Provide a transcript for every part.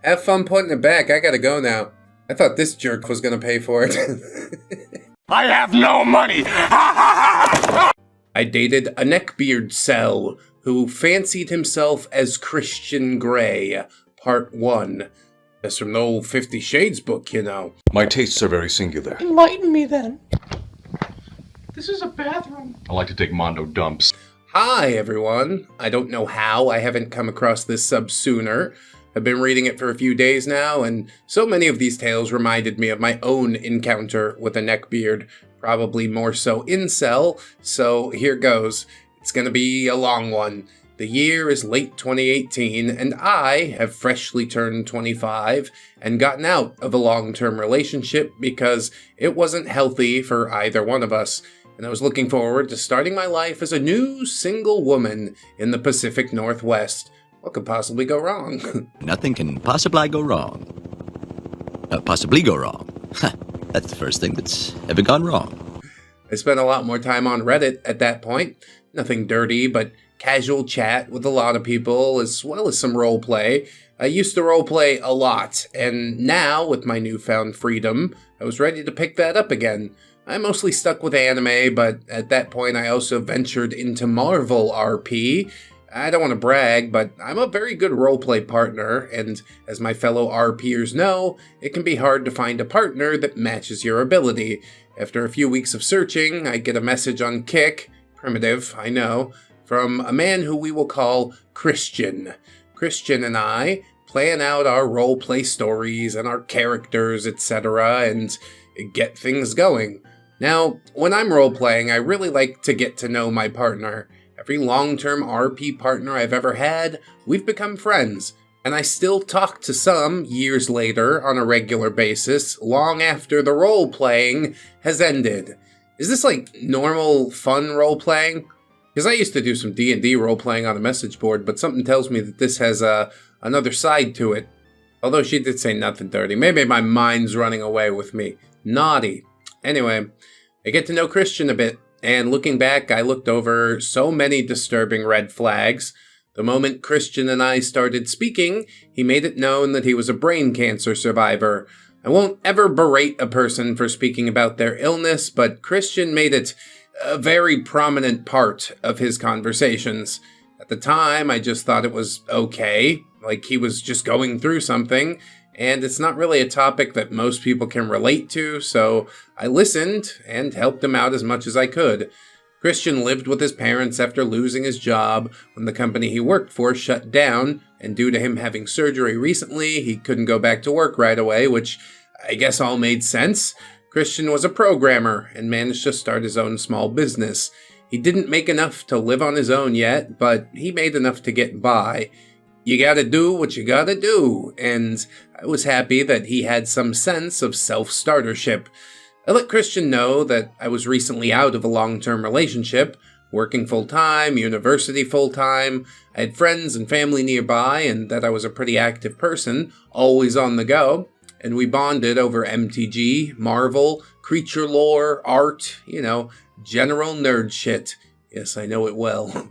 Have fun putting it back. I gotta go now. I thought this jerk was gonna pay for it. I have no money! I dated a neckbeard cell who fancied himself as Christian Grey, Part 1. That's from the old 50 Shades book, you know. My tastes are very singular. Enlighten me then. This is a bathroom. I like to take Mondo dumps. Hi, everyone. I don't know how I haven't come across this sub sooner. I've been reading it for a few days now, and so many of these tales reminded me of my own encounter with a neckbeard, probably more so incel, so here goes. It's gonna be a long one. The year is late 2018, and I have freshly turned 25 and gotten out of a long-term relationship because it wasn't healthy for either one of us, and I was looking forward to starting my life as a new single woman in the Pacific Northwest. What could possibly go wrong? Nothing can possibly go wrong. Possibly go wrong. That's the first thing that's ever gone wrong. I spent a lot more time on Reddit at that point. Nothing dirty, but casual chat with a lot of people, as well as some roleplay. I used to roleplay a lot, and now, with my newfound freedom, I was ready to pick that up again. I mostly stuck with anime, but at that point I also ventured into Marvel RP. I don't want to brag, but I'm a very good roleplay partner, and as my fellow RPers know, it can be hard to find a partner that matches your ability. After a few weeks of searching, I get a message on Kick, primitive, I know, from a man who we will call Christian. Christian and I plan out our roleplay stories and our characters, etc., and get things going. Now, when I'm roleplaying, I really like to get to know my partner. Every long-term RP partner I've ever had, we've become friends, and I still talk to some years later on a regular basis, long after the role-playing has ended. Is this like normal, fun role-playing? Because I used to do some D&D role-playing on a message board, but something tells me that this has another side to it. Although she did say nothing dirty. Maybe my mind's running away with me. Naughty. Anyway, I get to know Christian a bit. And looking back, I looked over so many disturbing red flags. The moment Christian and I started speaking, he made it known that he was a brain cancer survivor. I won't ever berate a person for speaking about their illness, but Christian made it a very prominent part of his conversations. At the time, I just thought it was okay, like he was just going through something. And it's not really a topic that most people can relate to, so I listened and helped him out as much as I could. Christian lived with his parents after losing his job when the company he worked for shut down, and due to him having surgery recently, he couldn't go back to work right away, which I guess all made sense. Christian was a programmer and managed to start his own small business. He didn't make enough to live on his own yet, but he made enough to get by. You gotta do what you gotta do, and I was happy that he had some sense of self-startership. I let Christian know that I was recently out of a long-term relationship, working full-time, university full-time, I had friends and family nearby, and that I was a pretty active person, always on the go, and we bonded over MTG, Marvel, creature lore, art, general nerd shit. Yes, I know it well.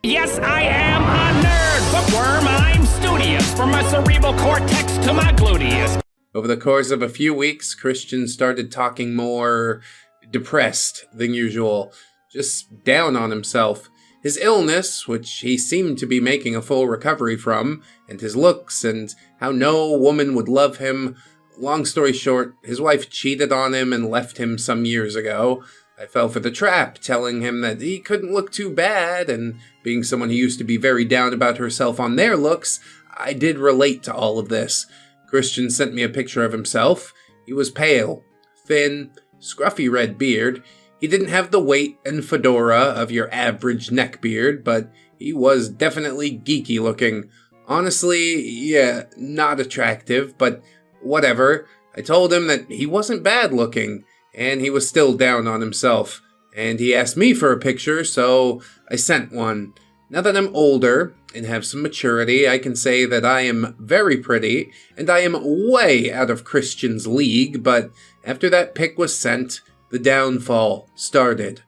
Yes, I am a nerd, bookworm. I'm studious, from my cerebral cortex to my gluteus. Over the course of a few weeks, Christian started talking more depressed than usual, just down on himself. His illness, which he seemed to be making a full recovery from, and his looks, and how no woman would love him. Long story short, his wife cheated on him and left him some years ago. I fell for the trap, telling him that he couldn't look too bad, and being someone who used to be very down about herself on their looks, I did relate to all of this. Christian sent me a picture of himself. He was pale, thin, scruffy red beard. He didn't have the weight and fedora of your average neckbeard, but he was definitely geeky looking. Honestly, yeah, not attractive, but whatever. I told him that he wasn't bad looking, and he was still down on himself, and he asked me for a picture, so I sent one. Now that I'm older and have some maturity, I can say that I am very pretty, and I am way out of Christian's league, but after that pic was sent, the downfall started.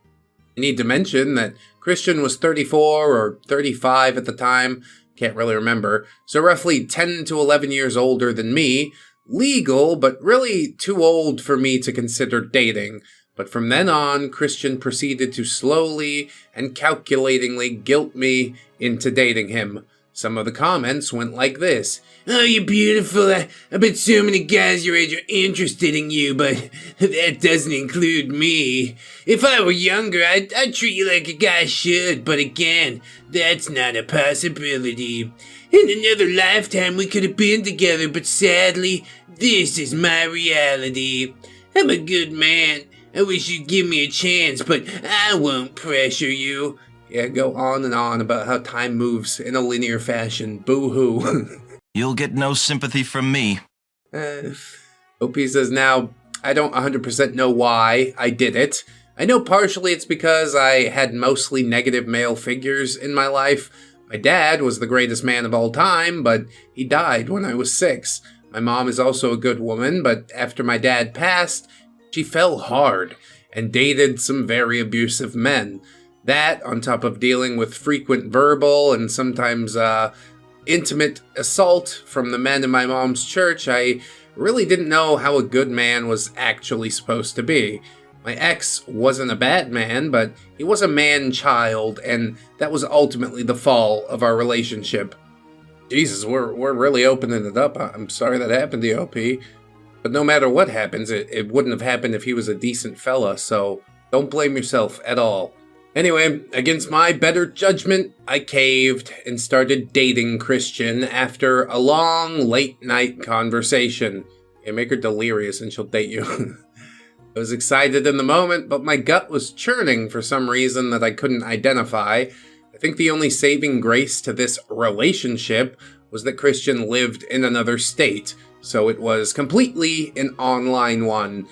I need to mention that Christian was 34 or 35 at the time, can't really remember, so roughly 10 to 11 years older than me, legal, but really too old for me to consider dating. But from then on, Christian proceeded to slowly and calculatingly guilt me into dating him. Some of the comments went like this. "Oh, you're beautiful. I bet so many guys your age are interested in you, but that doesn't include me. If I were younger, I'd treat you like a guy should, but again, that's not a possibility. In another lifetime, we could have been together, but sadly, this is my reality. I'm a good man. I wish you'd give me a chance, but I won't pressure you." Yeah, go on and on about how time moves in a linear fashion. Boo-hoo. You'll get no sympathy from me. OP says, now, I don't 100% know why I did it. I know partially it's because I had mostly negative male figures in my life. My dad was the greatest man of all time, but he died when I was 6. My mom is also a good woman, but after my dad passed, she fell hard and dated some very abusive men. That, on top of dealing with frequent verbal and sometimes intimate assault from the men in my mom's church, I really didn't know how a good man was actually supposed to be. My ex wasn't a bad man, but he was a man-child, and that was ultimately the fall of our relationship. Jesus, we're really opening it up. I'm sorry that happened to you, OP. But no matter what happens, it wouldn't have happened if he was a decent fella, so don't blame yourself at all. Anyway, against my better judgment, I caved and started dating Christian after a long late-night conversation. Yeah, make her delirious and she'll date you. I was excited in the moment, but my gut was churning for some reason that I couldn't identify. I think the only saving grace to this relationship was that Christian lived in another state, so it was completely an online one.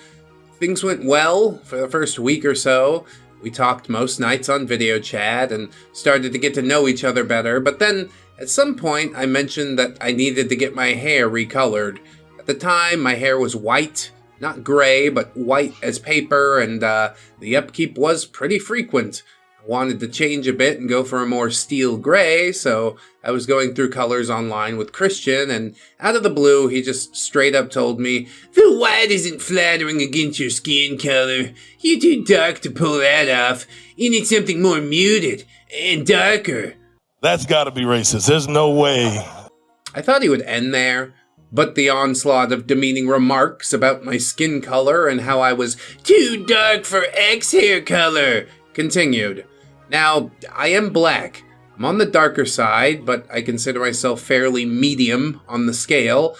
Things went well for the first week or so. We talked most nights on video chat and started to get to know each other better, but then at some point I mentioned that I needed to get my hair recolored. At the time, my hair was white, not gray, but white as paper, and the upkeep was pretty frequent. I wanted to change a bit and go for a more steel gray, so I was going through colors online with Christian, and out of the blue, he just straight up told me, "The white isn't flattering against your skin color. You're too dark to pull that off. You need something more muted and darker." That's gotta be racist. There's no way. I thought he would end there, but the onslaught of demeaning remarks about my skin color and how I was too dark for X hair color continued. Now, I am black. I'm on the darker side, but I consider myself fairly medium on the scale.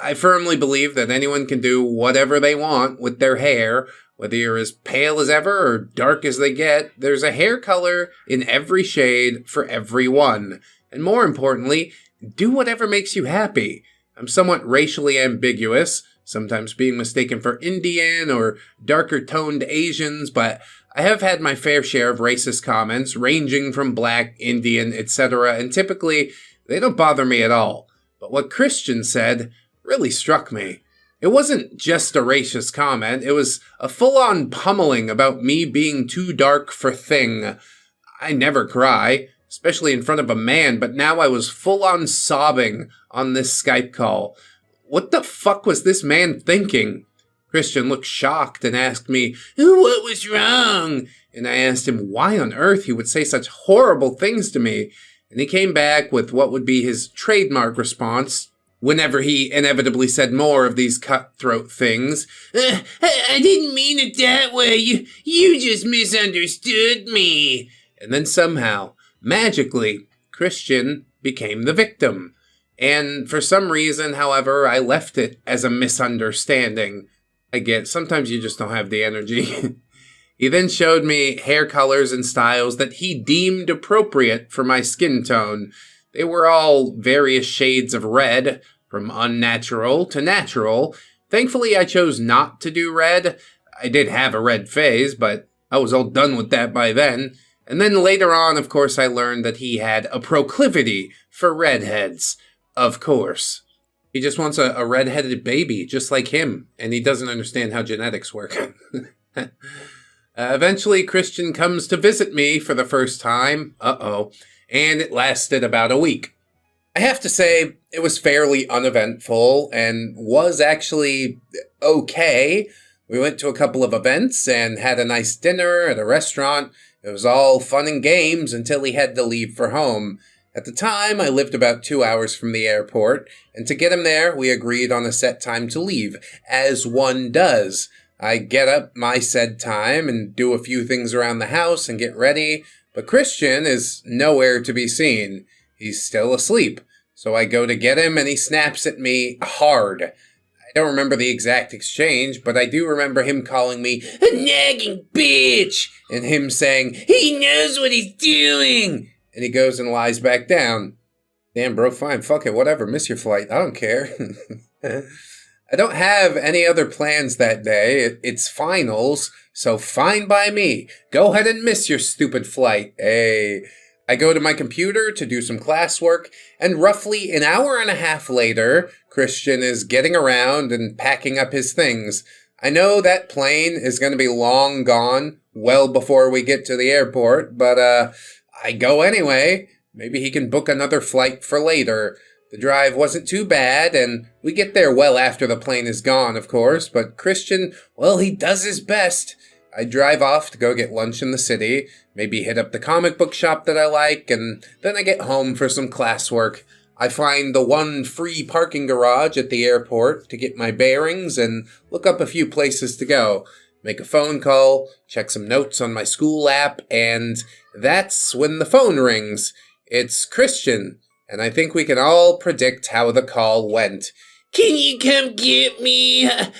I firmly believe that anyone can do whatever they want with their hair. Whether you're as pale as ever or dark as they get, there's a hair color in every shade for everyone. And more importantly, do whatever makes you happy. I'm somewhat racially ambiguous, sometimes being mistaken for Indian or darker toned Asians, but I have had my fair share of racist comments ranging from black, Indian, etc., and typically they don't bother me at all. But what Christian said really struck me. It wasn't just a racist comment, it was a full-on pummeling about me being too dark for thing. I never cry, especially in front of a man, but now I was full-on sobbing on this Skype call. What the fuck was this man thinking? Christian looked shocked and asked me, "What was wrong?" And I asked him why on earth he would say such horrible things to me. And he came back with what would be his trademark response whenever he inevitably said more of these cutthroat things. I didn't mean it that way. You just misunderstood me." And then somehow, magically, Christian became the victim. And for some reason, however, I left it as a misunderstanding. I get, sometimes you just don't have the energy. He then showed me hair colors and styles that he deemed appropriate for my skin tone. They were all various shades of red, from unnatural to natural. Thankfully, I chose not to do red. I did have a red phase, but I was all done with that by then. And then later on, of course, I learned that he had a proclivity for redheads. Of course. He just wants a redheaded baby, just like him, and he doesn't understand how genetics work. Eventually, Christian comes to visit me for the first time. And it lasted about a week. I have to say, it was fairly uneventful and was actually okay. We went to a couple of events and had a nice dinner at a restaurant. It was all fun and games until he had to leave for home. At the time, I lived about 2 hours from the airport, and to get him there, we agreed on a set time to leave, as one does. I get up my said time and do a few things around the house and get ready, but Christian is nowhere to be seen. He's still asleep, so I go to get him and he snaps at me hard. I don't remember the exact exchange, but I do remember him calling me a nagging bitch, and him saying, "He knows what he's doing!" And he goes and lies back down. Damn, bro, fine, fuck it, whatever, miss your flight, I don't care. I don't have any other plans that day. It's finals, so fine by me. Go ahead and miss your stupid flight. Hey. I go to my computer to do some classwork, and roughly an hour and a half later, Christian is getting around and packing up his things. I know that plane is going to be long gone, well before we get to the airport, but I go anyway. Maybe he can book another flight for later. The drive wasn't too bad, and we get there well after the plane is gone, of course, but Christian, well, he does his best. I drive off to go get lunch in the city, maybe hit up the comic book shop that I like, and then I get home for some classwork. I find the one free parking garage at the airport to get my bearings and look up a few places to go. Make a phone call, check some notes on my school app, and that's when the phone rings. It's Christian, and I think we can all predict how the call went. "Can you come get me? I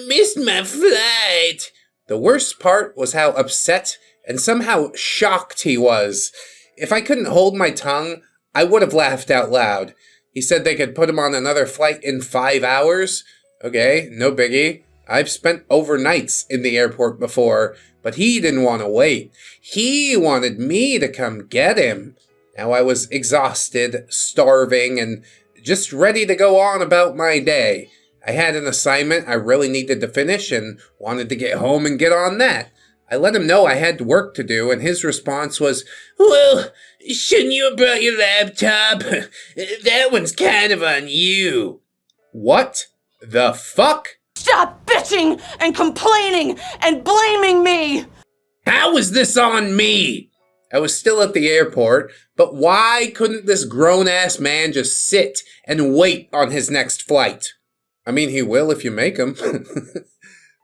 missed my flight." The worst part was how upset and somehow shocked he was. If I couldn't hold my tongue, I would have laughed out loud. He said they could put him on another flight in 5 hours. Okay, no biggie. I've spent overnights in the airport before, but he didn't want to wait. He wanted me to come get him. Now I was exhausted, starving, and just ready to go on about my day. I had an assignment I really needed to finish and wanted to get home and get on that. I let him know I had work to do, and his response was, "Well, shouldn't you have brought your laptop? That one's kind of on you." What the fuck? Stop bitching and complaining and blaming me! How is this on me? I was still at the airport, but why couldn't this grown-ass man just sit and wait on his next flight? I mean, he will if you make him.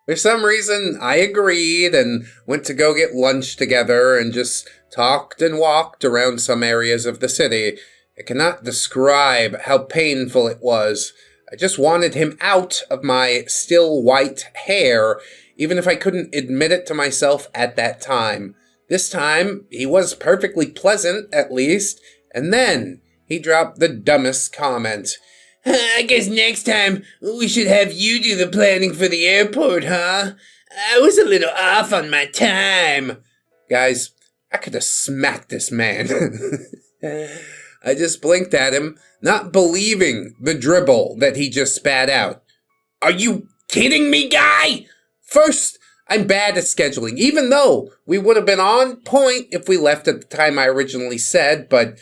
For some reason, I agreed and went to go get lunch together and just talked and walked around some areas of the city. I cannot describe how painful it was. I just wanted him out of my still white hair, even if I couldn't admit it to myself at that time. This time, he was perfectly pleasant, at least, and then he dropped the dumbest comment. "I guess next time we should have you do the planning for the airport, huh? I was a little off on my time." Guys, I could have smacked this man. I just blinked at him, not believing the dribble that he just spat out. Are you kidding me, guy? First, I'm bad at scheduling, even though we would have been on point if we left at the time I originally said, but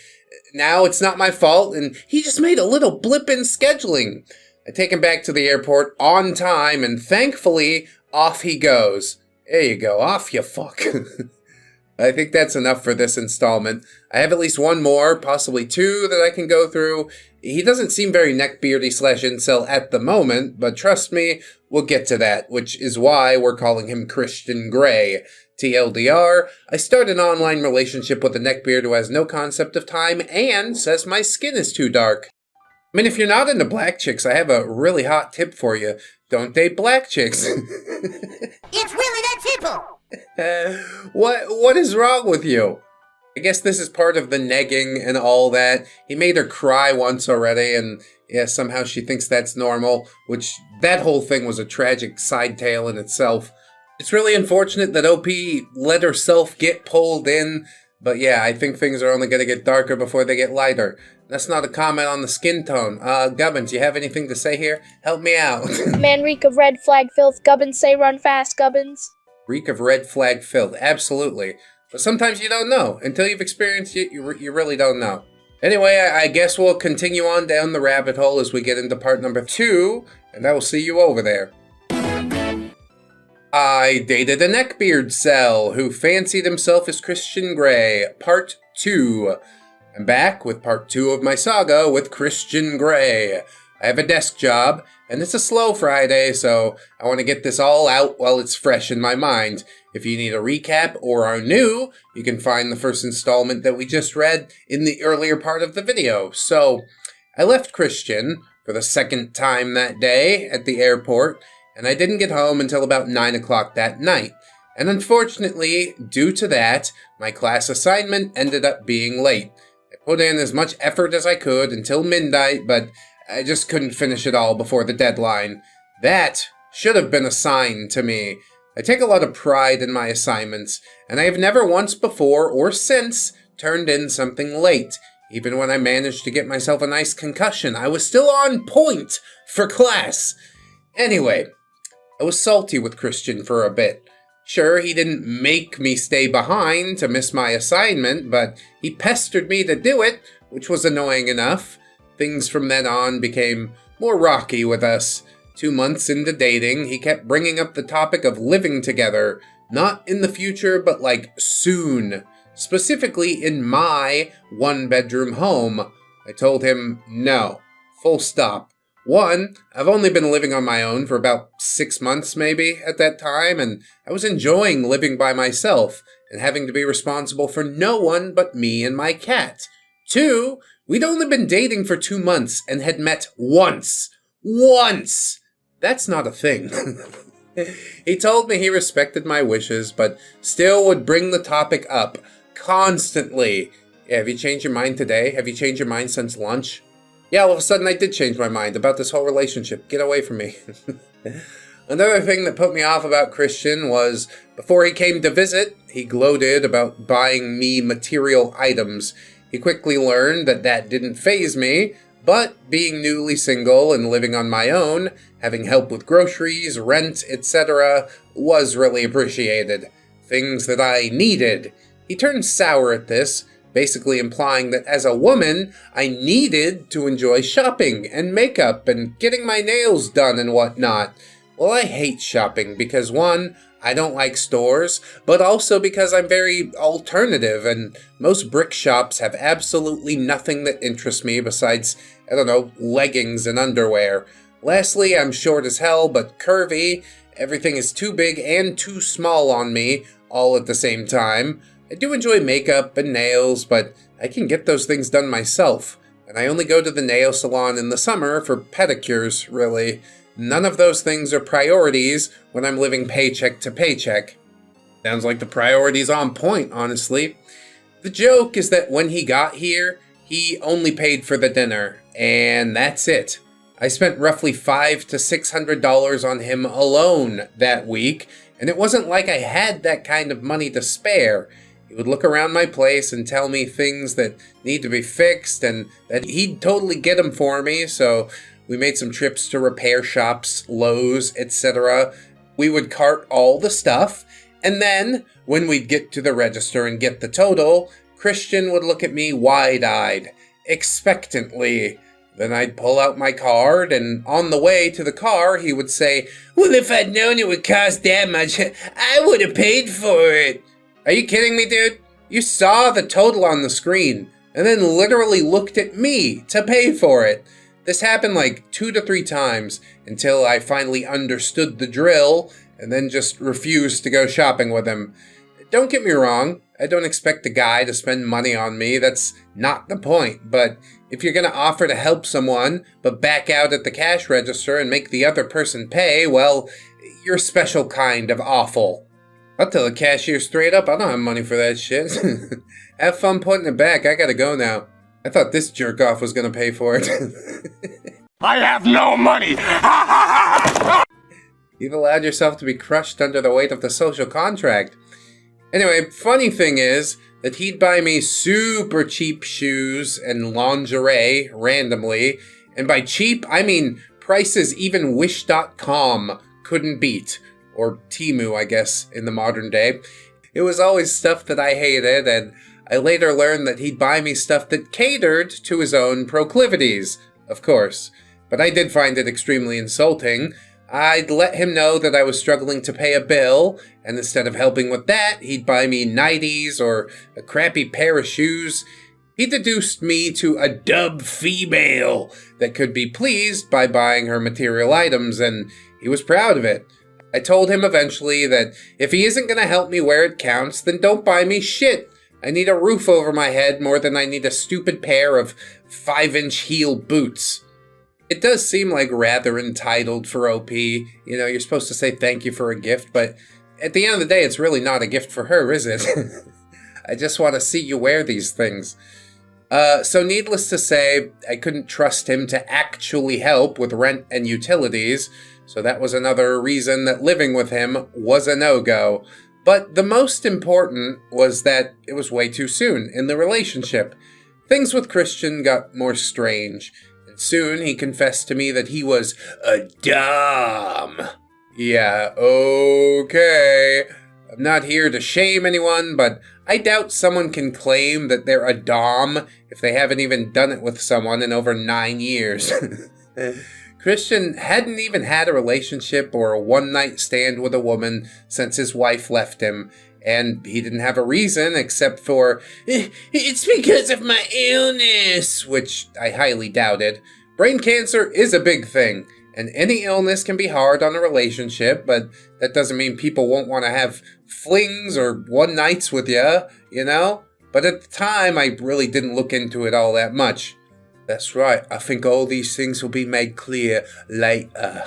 now it's not my fault, and he just made a little blip in scheduling. I take him back to the airport on time, and thankfully, off he goes. There you go, off you fuck. I think that's enough for this installment. I have at least one more, possibly two, that I can go through. He doesn't seem very neckbeardy/incel at the moment, but trust me, we'll get to that, which is why we're calling him Christian Gray. TLDR, I start an online relationship with a neckbeard who has no concept of time and says my skin is too dark. I mean, if you're not into black chicks, I have a really hot tip for you. Don't date black chicks. It's really that simple. What is wrong with you? I guess this is part of the negging and all that. He made her cry once already, and yeah, somehow she thinks that's normal, which that whole thing was a tragic side tale in itself. It's really unfortunate that OP let herself get pulled in, but yeah, I think things are only going to get darker before they get lighter. That's not a comment on the skin tone. Gubbins, you have anything to say here? Help me out. Man, reek of red flag filth. Gubbins say run fast, Gubbins. Reek of red flag filth, absolutely. But sometimes you don't know. Until you've experienced it, you really don't know. Anyway, I guess we'll continue on down the rabbit hole as we get into part number 2, and I will see you over there. I dated a neckbeard cell who fancied himself as Christian Grey, part 2. I'm back with part 2 of my saga with Christian Grey. I have a desk job, and it's a slow Friday, so I want to get this all out while it's fresh in my mind. If you need a recap or are new, you can find the first installment that we just read in the earlier part of the video. So, I left Christian for the second time that day at the airport, and I didn't get home until about 9 o'clock that night. And unfortunately, due to that, my class assignment ended up being late. I put in as much effort as I could until midnight, but I just couldn't finish it all before the deadline. That should have been a sign to me. I take a lot of pride in my assignments, and I have never once before or since turned in something late. Even when I managed to get myself a nice concussion, I was still on point for class. Anyway, I was salty with Christian for a bit. Sure, he didn't make me stay behind to miss my assignment, but he pestered me to do it, which was annoying enough. Things from then on became more rocky with us. 2 months into dating, he kept bringing up the topic of living together. Not in the future, but like soon. Specifically in my one-bedroom home. I told him no. Full stop. One, I've only been living on my own for about 6 months maybe at that time, and I was enjoying living by myself and having to be responsible for no one but me and my cat. 2, we'd only been dating for 2 months and had met once. Once! That's not a thing. He told me he respected my wishes, but still would bring the topic up constantly. Yeah, have you changed your mind today? Have you changed your mind since lunch? Yeah, all of a sudden I did change my mind about this whole relationship. Get away from me. Another thing that put me off about Christian was, before he came to visit, he gloated about buying me material items. He quickly learned that that didn't faze me, but being newly single and living on my own, having help with groceries, rent, etc., was really appreciated. Things that I needed. He turned sour at this, basically implying that as a woman, I needed to enjoy shopping and makeup and getting my nails done and whatnot. Well, I hate shopping because, one, I don't like stores, but also because I'm very alternative and most brick shops have absolutely nothing that interests me besides, leggings and underwear. Lastly, I'm short as hell but curvy. Everything is too big and too small on me all at the same time. I do enjoy makeup and nails, but I can get those things done myself. And I only go to the nail salon in the summer for pedicures, really. None of those things are priorities when I'm living paycheck to paycheck. Sounds like the priority's on point, honestly. The joke is that when he got here, he only paid for the dinner, and that's it. I spent roughly $500 to $600 on him alone that week, and it wasn't like I had that kind of money to spare. He would look around my place and tell me things that need to be fixed and that he'd totally get them for me, so we made some trips to repair shops, Lowe's, etc. We would cart all the stuff, and then, when we'd get to the register and get the total, Christian would look at me wide-eyed, expectantly. Then I'd pull out my card, and on the way to the car, he would say, "Well, if I'd known it would cost that much, I would have paid for it." Are you kidding me, dude? You saw the total on the screen, and then literally looked at me to pay for it. This happened like 2 to 3 times, until I finally understood the drill, and then just refused to go shopping with him. Don't get me wrong, I don't expect a guy to spend money on me, that's not the point, but if you're gonna offer to help someone, but back out at the cash register and make the other person pay, well, you're a special kind of awful. I'll tell the cashier straight up, I don't have money for that shit. Have fun putting it back, I gotta go now. I thought this jerk-off was gonna pay for it. I have no money! You've allowed yourself to be crushed under the weight of the social contract. Anyway, funny thing is that he'd buy me super cheap shoes and lingerie randomly, and by cheap, I mean prices even Wish.com couldn't beat. Or Temu, I guess, in the modern day. It was always stuff that I hated, and I later learned that he'd buy me stuff that catered to his own proclivities, of course. But I did find it extremely insulting. I'd let him know that I was struggling to pay a bill, and instead of helping with that, he'd buy me nighties or a crappy pair of shoes. He deduced me to a dub female that could be pleased by buying her material items, and he was proud of it. I told him eventually that if he isn't going to help me where it counts, then don't buy me shit. I need a roof over my head more than I need a stupid pair of 5-inch heel boots. It does seem like rather entitled for OP. You know, you're supposed to say thank you for a gift, but at the end of the day, it's really not a gift for her, is it? I just want to see you wear these things. So needless to say, I couldn't trust him to actually help with rent and utilities, so that was another reason that living with him was a no-go. But the most important was that it was way too soon in the relationship. Things with Christian got more strange. Soon, he confessed to me that he was a dom. Yeah, okay. I'm not here to shame anyone, but I doubt someone can claim that they're a dom if they haven't even done it with someone in over 9 years. Christian hadn't even had a relationship or a one-night stand with a woman since his wife left him. And he didn't have a reason except for, it's because of my illness, which I highly doubted. Brain cancer is a big thing, and any illness can be hard on a relationship, but that doesn't mean people won't want to have flings or one nights with you, you know? But at the time, I really didn't look into it all that much. That's right, I think all these things will be made clear later.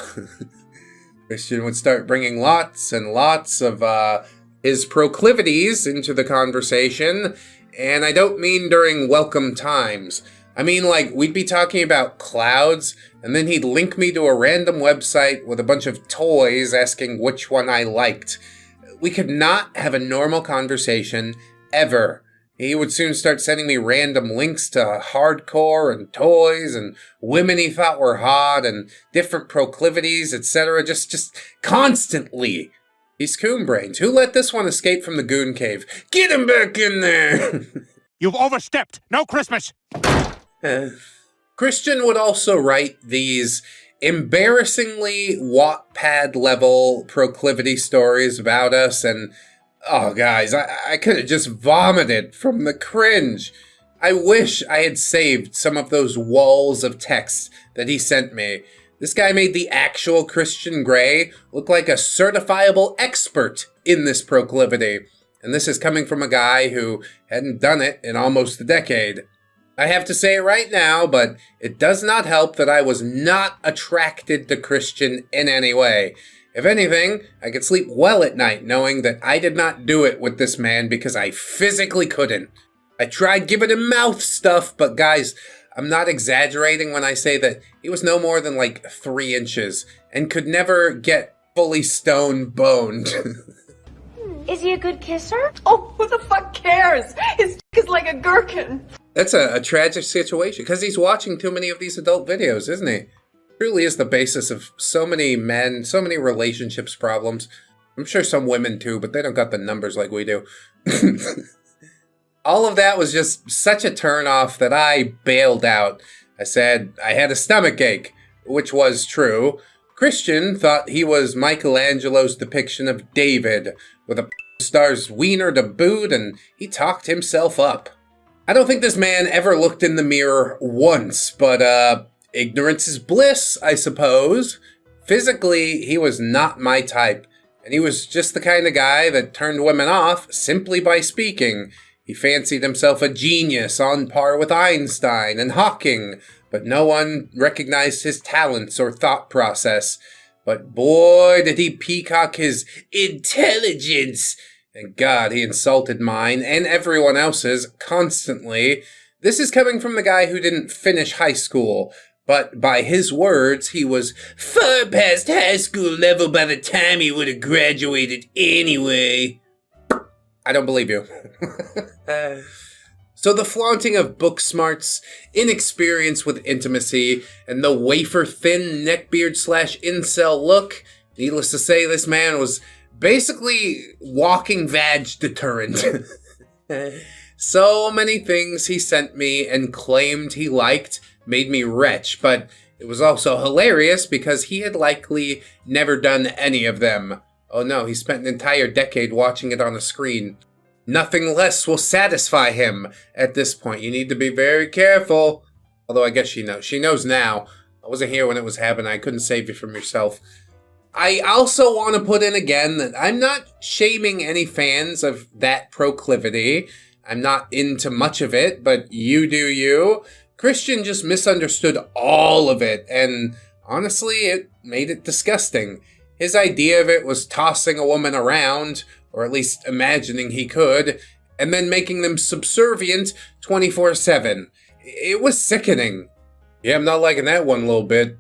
Christian would start bringing lots and lots of, his proclivities into the conversation, and I don't mean during welcome times. I mean, like, we'd be talking about clouds, and then he'd link me to a random website with a bunch of toys asking which one I liked. We could not have a normal conversation, ever. He would soon start sending me random links to hardcore and toys and women he thought were hot and different proclivities, etc. Just constantly. He's coon brains. Who let this one escape from the goon cave? Get him back in there! You've overstepped. No Christmas. Christian would also write these embarrassingly Wattpad-level proclivity stories about us, and, oh, guys, I could have just vomited from the cringe. I wish I had saved some of those walls of text that he sent me. This guy made the actual Christian Grey look like a certifiable expert in this proclivity. And this is coming from a guy who hadn't done it in almost a decade. I have to say it right now, but it does not help that I was not attracted to Christian in any way. If anything, I could sleep well at night knowing that I did not do it with this man because I physically couldn't. I tried giving him mouth stuff, but guys, I'm not exaggerating when I say that he was no more than like 3 inches and could never get fully stone boned. Is he a good kisser? Oh, who the fuck cares? His dick is like a gherkin. That's a tragic situation because he's watching too many of these adult videos, isn't he? Truly is the basis of so many men, so many relationships problems. I'm sure some women too, but they don't got the numbers like we do. All of that was just such a turnoff that I bailed out. I said I had a stomach ache, which was true. Christian thought he was Michelangelo's depiction of David, with a star's wiener to boot, and he talked himself up. I don't think this man ever looked in the mirror once, but ignorance is bliss, I suppose. Physically, he was not my type, and he was just the kind of guy that turned women off simply by speaking. He fancied himself a genius on par with Einstein and Hawking, but no one recognized his talents or thought process. But boy, did he peacock his intelligence. And God, he insulted mine and everyone else's constantly. This is coming from the guy who didn't finish high school, but by his words, he was far past high school level by the time he would have graduated anyway. I don't believe you. So the flaunting of book smarts, inexperience with intimacy, and the wafer-thin neckbeard/incel look, needless to say, this man was basically walking vag deterrent. So many things he sent me and claimed he liked made me retch, but it was also hilarious because he had likely never done any of them. Oh no, he spent an entire decade watching it on a screen. Nothing less will satisfy him at this point. You need to be very careful. Although I guess she knows. She knows now. I wasn't here when it was happening. I couldn't save you from yourself. I also want to put in again that I'm not shaming any fans of that Proclivity. I'm not into much of it, but you do you. Christian just misunderstood all of it, and honestly, it made it disgusting. His idea of it was tossing a woman around, or at least imagining he could, and then making them subservient 24/7. It was sickening. Yeah, I'm not liking that one little bit.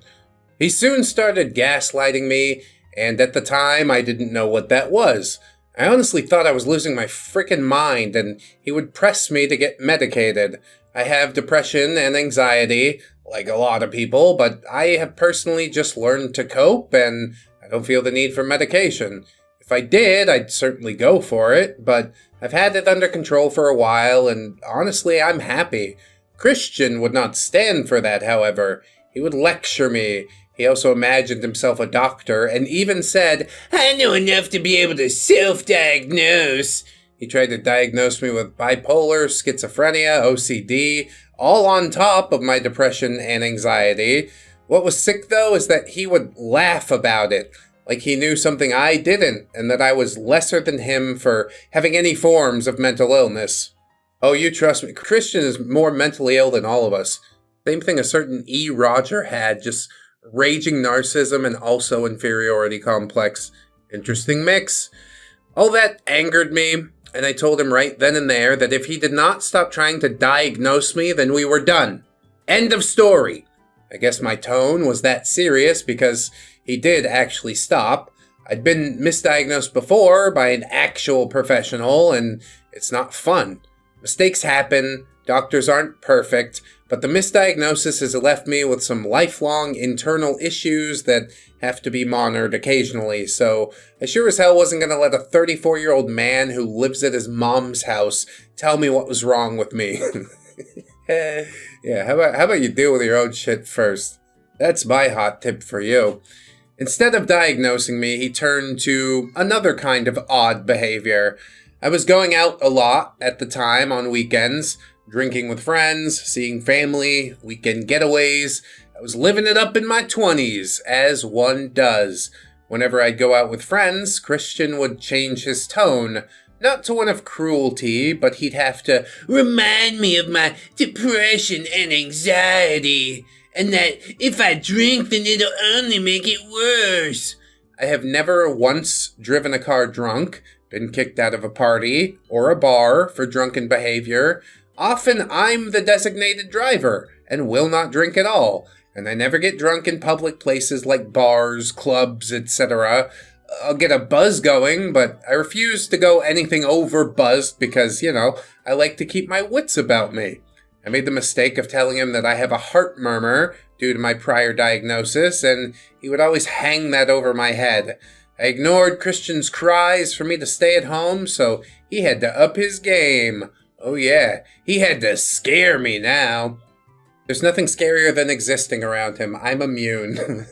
He soon started gaslighting me, and at the time, I didn't know what that was. I honestly thought I was losing my frickin' mind, and he would press me to get medicated. I have depression and anxiety, like a lot of people, but I have personally just learned to cope, and I don't feel the need for medication. If I did, I'd certainly go for it, but I've had it under control for a while, and honestly, I'm happy. Christian would not stand for that, however. He would lecture me. He also imagined himself a doctor, and even said, "I know enough to be able to self-diagnose." He tried to diagnose me with bipolar, schizophrenia, OCD, all on top of my depression and anxiety. What was sick, though, is that he would laugh about it, like he knew something I didn't, and that I was lesser than him for having any forms of mental illness. Oh, you trust me, Christian is more mentally ill than all of us. Same thing a certain E. Roger had, just raging narcissism and also inferiority complex. Interesting mix. All that angered me, and I told him right then and there that if he did not stop trying to diagnose me, then we were done. End of story. I guess my tone was that serious because he did actually stop. I'd been misdiagnosed before by an actual professional, and it's not fun. Mistakes happen, doctors aren't perfect, but the misdiagnosis has left me with some lifelong internal issues that have to be monitored occasionally, so I sure as hell wasn't going to let a 34-year-old man who lives at his mom's house tell me what was wrong with me. Yeah, how about you deal with your own shit first? That's my hot tip for you. Instead of diagnosing me, he turned to another kind of odd behavior. I was going out a lot at the time on weekends, drinking with friends, seeing family, weekend getaways. I was living it up in my 20s, as one does. Whenever I'd go out with friends, Christian would change his tone. Not to one of cruelty, but he'd have to remind me of my depression and anxiety, and that if I drink, then it'll only make it worse. I have never once driven a car drunk, been kicked out of a party or a bar for drunken behavior. Often I'm the designated driver and will not drink at all, and I never get drunk in public places like bars, clubs, etc. I'll get a buzz going, but I refuse to go anything over buzzed because, I like to keep my wits about me. I made the mistake of telling him that I have a heart murmur due to my prior diagnosis, and he would always hang that over my head. I ignored Christian's cries for me to stay at home, so he had to up his game. Oh yeah, he had to scare me now. There's nothing scarier than existing around him. I'm immune.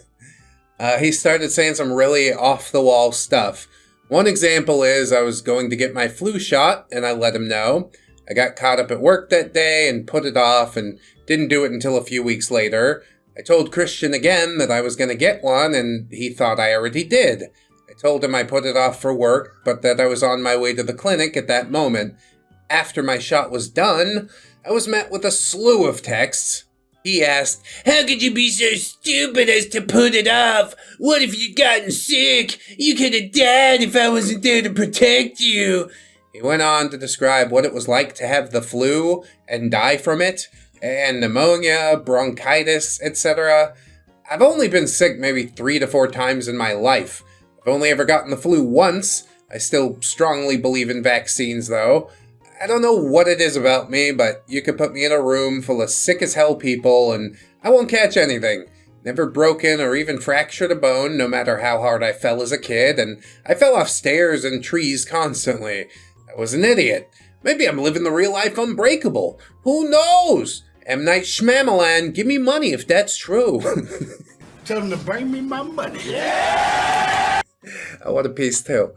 He started saying some really off-the-wall stuff. One example is I was going to get my flu shot, and I let him know. I got caught up at work that day and put it off and didn't do it until a few weeks later. I told Christian again that I was going to get one, and he thought I already did. I told him I put it off for work, but that I was on my way to the clinic at that moment. After my shot was done, I was met with a slew of texts. He asked, "How could you be so stupid as to put it off? What if you'd gotten sick? You could have died if I wasn't there to protect you." He went on to describe what it was like to have the flu and die from it, and pneumonia, bronchitis, etc. I've only been sick maybe 3 to 4 times in my life. I've only ever gotten the flu once. I still strongly believe in vaccines, though. I don't know what it is about me, but you could put me in a room full of sick-as-hell people, and I won't catch anything. Never broken or even fractured a bone, no matter how hard I fell as a kid, and I fell off stairs and trees constantly. I was an idiot. Maybe I'm living the real life Unbreakable. Who knows? M. Night Shyamalan, give me money if that's true. Tell them to bring me my money. I want a piece too.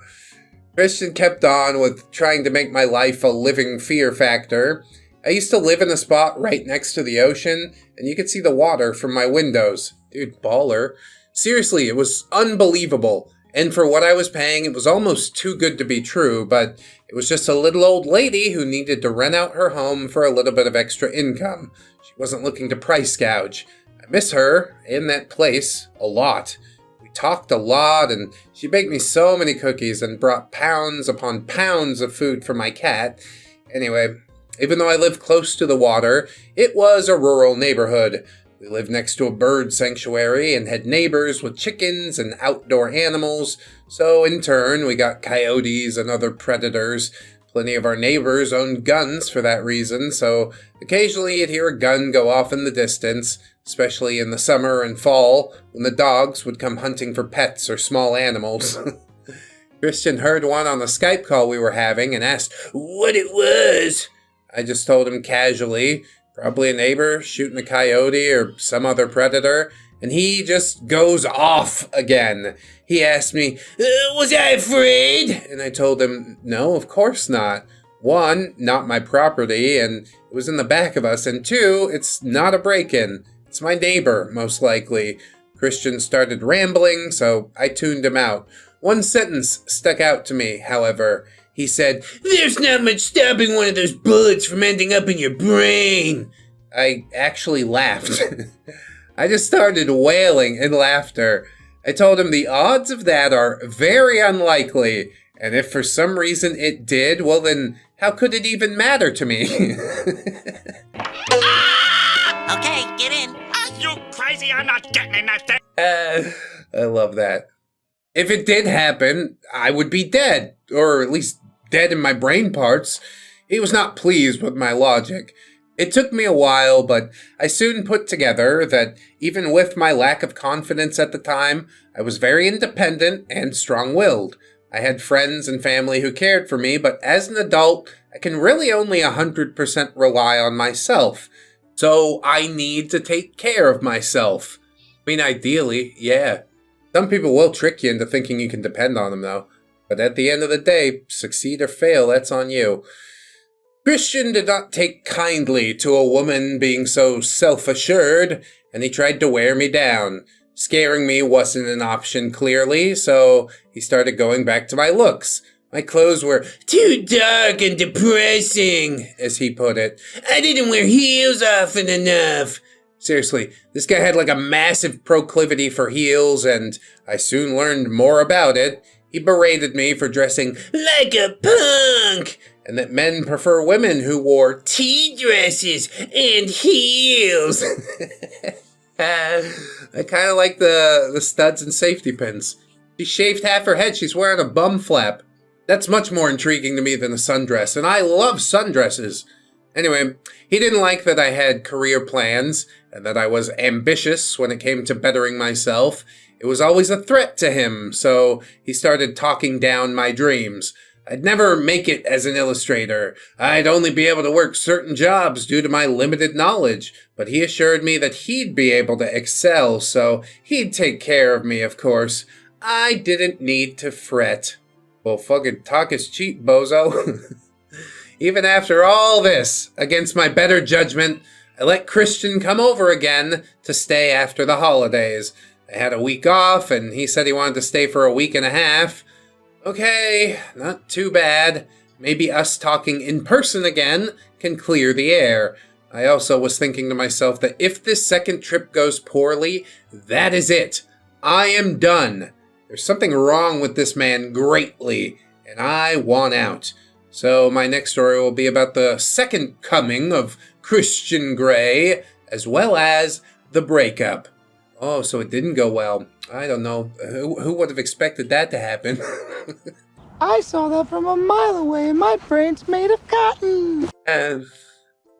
Christian kept on with trying to make my life a living fear factor. I used to live in a spot right next to the ocean, and you could see the water from my windows. Dude, baller. Seriously, it was unbelievable. And for what I was paying, it was almost too good to be true, but it was just a little old lady who needed to rent out her home for a little bit of extra income. She wasn't looking to price gouge. I miss her and that place a lot. We talked a lot, and she baked me so many cookies and brought pounds upon pounds of food for my cat. Anyway, even though I lived close to the water, it was a rural neighborhood. We lived next to a bird sanctuary and had neighbors with chickens and outdoor animals, so in turn we got coyotes and other predators. Plenty of our neighbors owned guns for that reason, so occasionally you'd hear a gun go off in the distance, especially in the summer and fall when the dogs would come hunting for pets or small animals. Christian heard one on the Skype call we were having and asked what it was. I just told him casually, probably a neighbor shooting a coyote or some other predator, and he just goes off again. He asked me, was I afraid? And I told him, no, of course not. One, not my property, and it was in the back of us, and two, it's not a break-in. It's my neighbor, most likely. Christian started rambling, so I tuned him out. One sentence stuck out to me, however. He said, there's not much stopping one of those bullets from ending up in your brain. I actually laughed. I just started wailing in laughter. I told him the odds of that are very unlikely, and if for some reason it did, well then, how could it even matter to me? Okay, get in. Are you crazy? I'm not getting in that thing. I love that. If it did happen, I would be dead, or at least dead in my brain parts. He was not pleased with my logic. It took me a while, but I soon put together that even with my lack of confidence at the time, I was very independent and strong-willed. I had friends and family who cared for me, but as an adult, I can really only 100% rely on myself. So I need to take care of myself. I mean, ideally, yeah. Some people will trick you into thinking you can depend on them, though. But at the end of the day, succeed or fail, that's on you. Christian did not take kindly to a woman being so self-assured, and he tried to wear me down. Scaring me wasn't an option, clearly, so he started going back to my looks. My clothes were too dark and depressing, as he put it. I didn't wear heels often enough. Seriously, this guy had like a massive proclivity for heels, and I soon learned more about it. He berated me for dressing like a punk, and that men prefer women who wore tea dresses and heels. I kind of like the studs and safety pins. She shaved half her head. She's wearing a bum flap. That's much more intriguing to me than a sundress, and I love sundresses. Anyway, he didn't like that I had career plans and that I was ambitious when it came to bettering myself. It was always a threat to him, so he started talking down my dreams. I'd never make it as an illustrator. I'd only be able to work certain jobs due to my limited knowledge, but he assured me that he'd be able to excel, so he'd take care of me, of course. I didn't need to fret. Well, fucking talk is cheap, bozo. Even after all this, against my better judgment, I let Christian come over again to stay after the holidays. I had a week off, and he said he wanted to stay for a week and a half. Okay, not too bad. Maybe us talking in person again can clear the air. I also was thinking to myself that if this second trip goes poorly, that is it. I am done. There's something wrong with this man greatly, and I want out. So my next story will be about the second coming of Christian Grey, as well as the breakup. Oh, so it didn't go well. I don't know. Who would have expected that to happen? I saw that from a mile away, and my brain's made of cotton.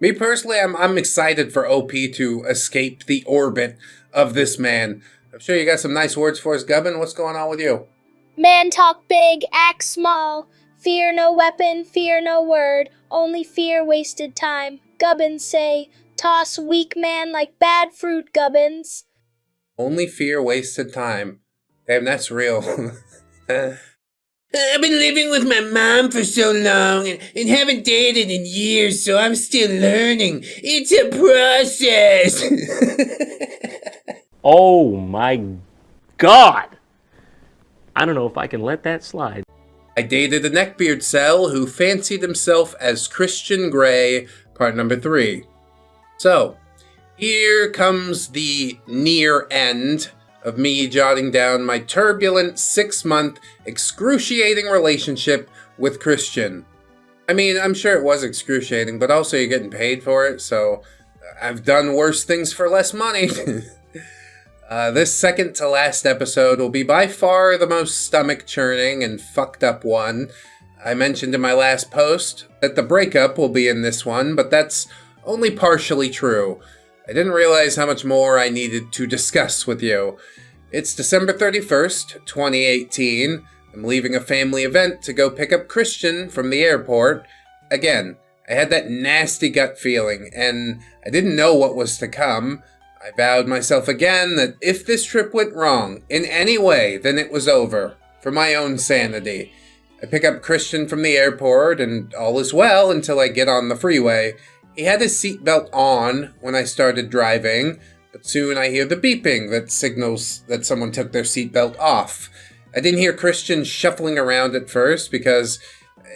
Me personally, I'm excited for OP to escape the orbit of this man. I'm sure you got some nice words for us, Gubbin. What's going on with you? Man talk big, act small. Fear no weapon, fear no word, only fear wasted time. Gubbins say, toss weak man like bad fruit, Gubbins. Only fear wasted time. Damn, that's real. I've been living with my mom for so long and haven't dated in years, so I'm still learning. It's a process. Oh my God! I don't know if I can let that slide. I dated a neckbeard cell who fancied himself as Christian Grey, part number 3. So, here comes the near end of me jotting down my turbulent 6-month excruciating relationship with Christian. I mean, I'm sure it was excruciating, but also you're getting paid for it, so I've done worse things for less money. This second to last episode will be by far the most stomach-churning and fucked up one. I mentioned in my last post that the breakup will be in this one, but that's only partially true. I didn't realize how much more I needed to discuss with you. It's December 31st, 2018. I'm leaving a family event to go pick up Christian from the airport. Again, I had that nasty gut feeling, and I didn't know what was to come. I vowed myself again that if this trip went wrong in any way, then it was over, for my own sanity. I pick up Christian from the airport, and all is well until I get on the freeway. He had his seatbelt on when I started driving, but soon I hear the beeping that signals that someone took their seatbelt off. I didn't hear Christian shuffling around at first because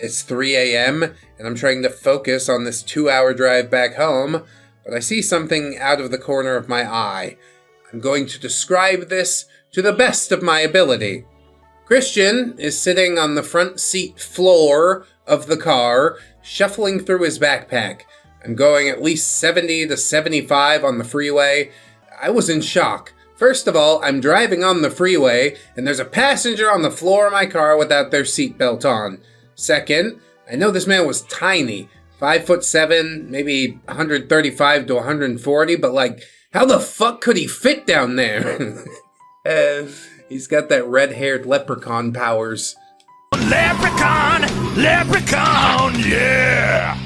it's 3 a.m. and I'm trying to focus on this 2-hour drive back home, but I see something out of the corner of my eye. I'm going to describe this to the best of my ability. Christian is sitting on the front seat floor of the car, shuffling through his backpack. I'm going at least 70 to 75 on the freeway. I was in shock. First of all, I'm driving on the freeway, and there's a passenger on the floor of my car without their seatbelt on. Second, I know this man was tiny, 5'7", maybe 135 to 140, but like, how the fuck could he fit down there? He's got that red-haired leprechaun powers. Leprechaun! Leprechaun! Yeah!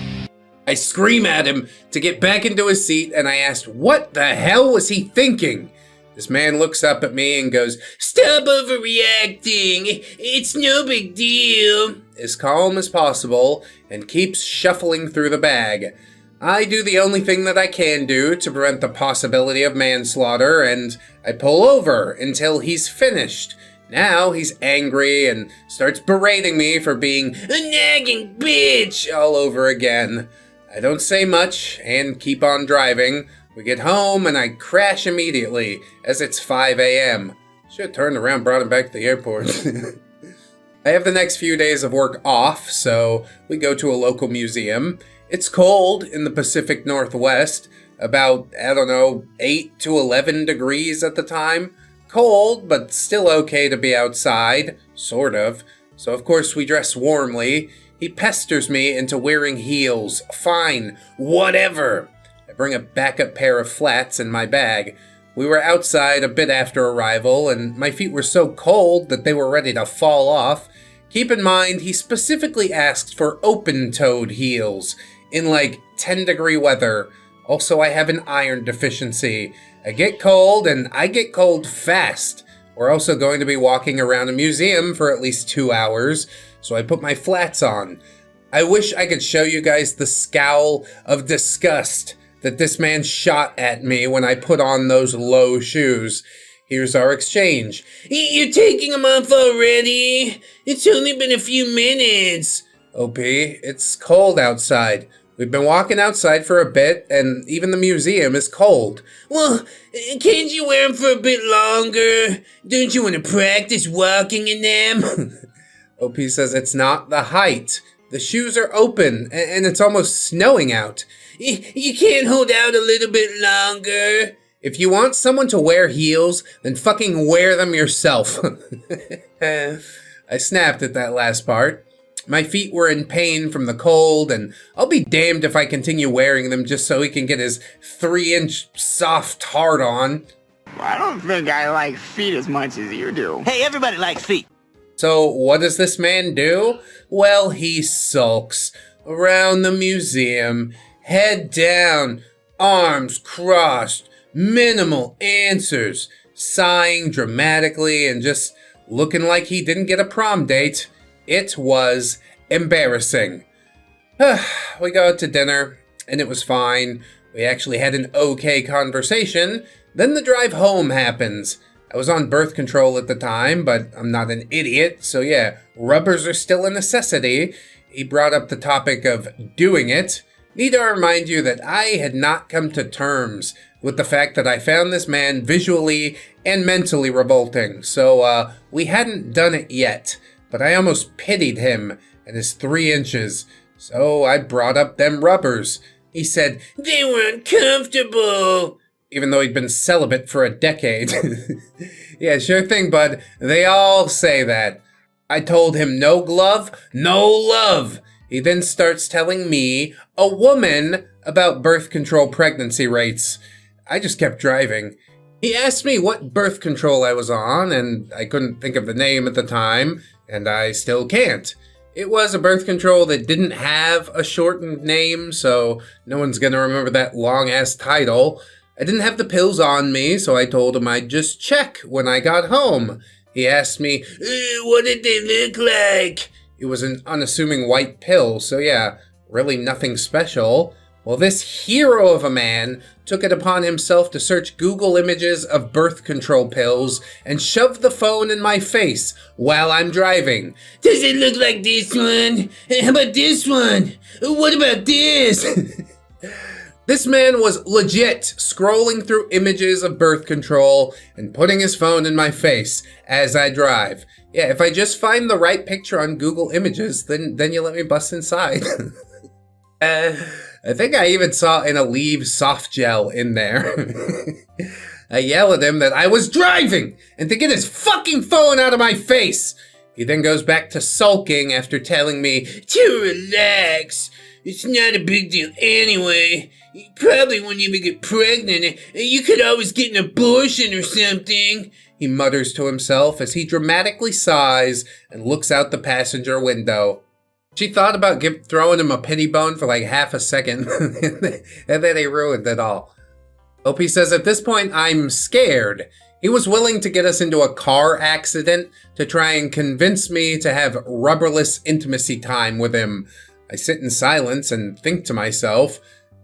I scream at him to get back into his seat, and I asked, what the hell was he thinking? This man looks up at me and goes, stop overreacting, it's no big deal, as calm as possible, and keeps shuffling through the bag. I do the only thing that I can do to prevent the possibility of manslaughter, and I pull over until he's finished. Now he's angry and starts berating me for being a nagging bitch all over again. I don't say much and keep on driving. We get home and I crash immediately as it's 5 a.m. Should have turned around and brought him back to the airport. I have the next few days of work off, so we go to a local museum. It's cold in the Pacific Northwest, about, 8 to 11 degrees at the time. Cold, but still okay to be outside, sort of. So of course we dress warmly. He pesters me into wearing heels. Fine, whatever. I bring a backup pair of flats in my bag. We were outside a bit after arrival, and my feet were so cold that they were ready to fall off. Keep in mind, he specifically asked for open-toed heels in like 10-degree weather. Also, I have an iron deficiency. I get cold, and I get cold fast. We're also going to be walking around a museum for at least 2 hours, so I put my flats on. I wish I could show you guys the scowl of disgust that this man shot at me when I put on those low shoes. Here's our exchange. You're taking them off already? It's only been a few minutes. OP, it's cold outside. We've been walking outside for a bit, and even the museum is cold. Well, can't you wear them for a bit longer? Don't you want to practice walking in them? OP says it's not the height. The shoes are open, and it's almost snowing out. You can't hold out a little bit longer. If you want someone to wear heels, then fucking wear them yourself. I snapped at that last part. My feet were in pain from the cold, and I'll be damned if I continue wearing them just so he can get his 3-inch soft hard on. I don't think I like feet as much as you do. Hey, everybody likes feet. So what does this man do? Well, he sulks around the museum, head down, arms crossed, minimal answers, sighing dramatically and just looking like he didn't get a prom date. It was embarrassing. We go out to dinner, and it was fine. We actually had an okay conversation. Then the drive home happens. I was on birth control at the time, but I'm not an idiot, so yeah, rubbers are still a necessity. He brought up the topic of doing it. Need to remind you that I had not come to terms with the fact that I found this man visually and mentally revolting, so we hadn't done it yet, but I almost pitied him and his 3 inches, so I brought up them rubbers. He said, they were uncomfortable, even though he'd been celibate for a decade. Yeah, sure thing, bud. They all say that. I told him no glove, no love. He then starts telling me, a woman, about birth control pregnancy rates. I just kept driving. He asked me what birth control I was on, and I couldn't think of the name at the time, and I still can't. It was a birth control that didn't have a shortened name, so no one's gonna remember that long-ass title. I didn't have the pills on me, so I told him I'd just check when I got home. He asked me, what did they look like? It was an unassuming white pill, so yeah, really nothing special. Well, this hero of a man took it upon himself to search Google images of birth control pills and shove the phone in my face while I'm driving. Does it look like this one? How about this one? What about this? This man was legit scrolling through images of birth control and putting his phone in my face as I drive. Yeah, if I just find the right picture on Google Images, then you let me bust inside. I think I even saw an Aleve soft gel in there. I yell at him that I was driving and to get his fucking phone out of my face. He then goes back to sulking after telling me to relax. It's not a big deal anyway. You probably wouldn't even get pregnant. You could always get an abortion or something. He mutters to himself as he dramatically sighs and looks out the passenger window. She thought about throwing him a pity bone for like half a second, and then he ruined it all. Opie says, at this point, I'm scared. He was willing to get us into a car accident to try and convince me to have rubberless intimacy time with him. I sit in silence and think to myself,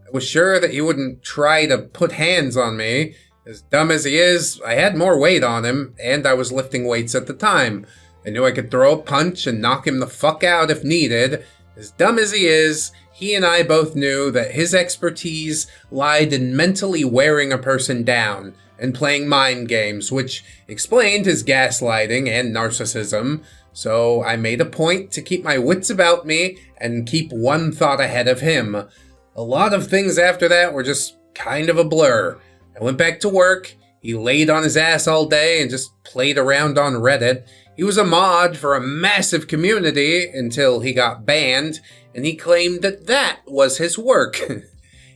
I was sure that he wouldn't try to put hands on me. As dumb as he is, I had more weight on him, and I was lifting weights at the time. I knew I could throw a punch and knock him the fuck out if needed. As dumb as he is, he and I both knew that his expertise lied in mentally wearing a person down and playing mind games, which explained his gaslighting and narcissism. So I made a point to keep my wits about me and keep one thought ahead of him. A lot of things after that were just kind of a blur. I went back to work. He laid on his ass all day and just played around on Reddit. He was a mod for a massive community until he got banned, and he claimed that that was his work.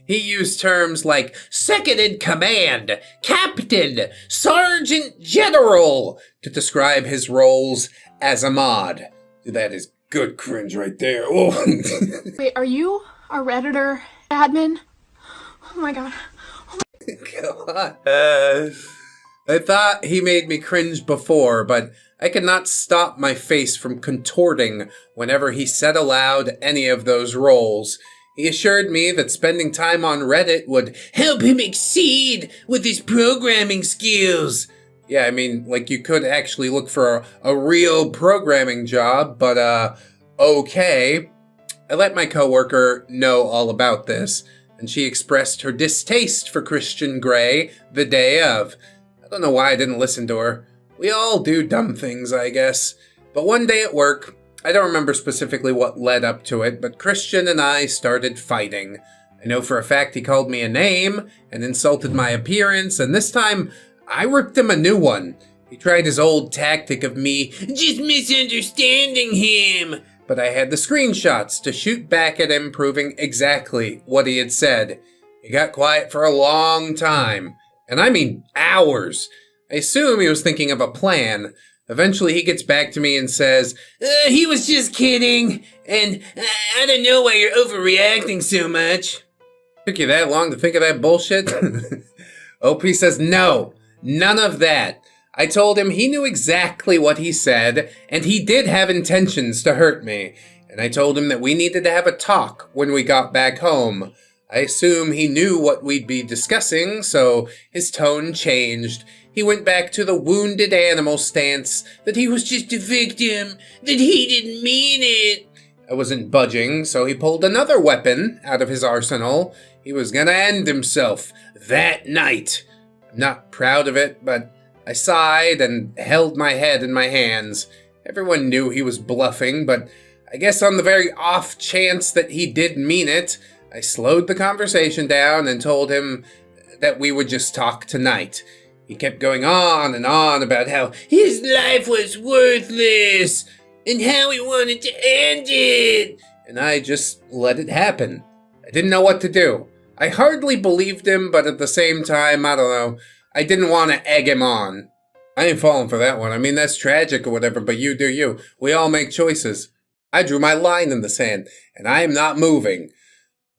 He used terms like second in command, captain, sergeant general to describe his roles as a mod. That is good cringe right there. Oh. Wait, are you a Redditor admin? Oh my god. God. I thought he made me cringe before, but I could not stop my face from contorting whenever he said aloud any of those roles. He assured me that spending time on Reddit would help him exceed with his programming skills. Yeah, I mean, like, you could actually look for a real programming job, but, okay. I let my coworker know all about this, and she expressed her distaste for Christian Grey the day of. I don't know why I didn't listen to her. We all do dumb things, I guess. But one day at work, I don't remember specifically what led up to it, but Christian and I started fighting. I know for a fact he called me a name and insulted my appearance, and this time I ripped him a new one. He tried his old tactic of me just misunderstanding him, but I had the screenshots to shoot back at him, proving exactly what he had said. He got quiet for a long time, and I mean hours. I assume he was thinking of a plan. Eventually he gets back to me and says, he was just kidding, and I don't know why you're overreacting so much. Took you that long to think of that bullshit? OP says, no, none of that. I told him he knew exactly what he said, and he did have intentions to hurt me. And I told him that we needed to have a talk when we got back home. I assume he knew what we'd be discussing, so his tone changed. He went back to the wounded animal stance, that he was just a victim, that he didn't mean it. I wasn't budging, so he pulled another weapon out of his arsenal. He was gonna end himself that night. I'm not proud of it, but I sighed and held my head in my hands. Everyone knew he was bluffing, but I guess on the very off chance that he did mean it, I slowed the conversation down and told him that we would just talk tonight. He kept going on and on about how his life was worthless and how he wanted to end it. And I just let it happen. I didn't know what to do. I hardly believed him, but at the same time, I don't know, I didn't want to egg him on. I ain't falling for that one. I mean, that's tragic or whatever, but you do you. We all make choices. I drew my line in the sand, and I am not moving.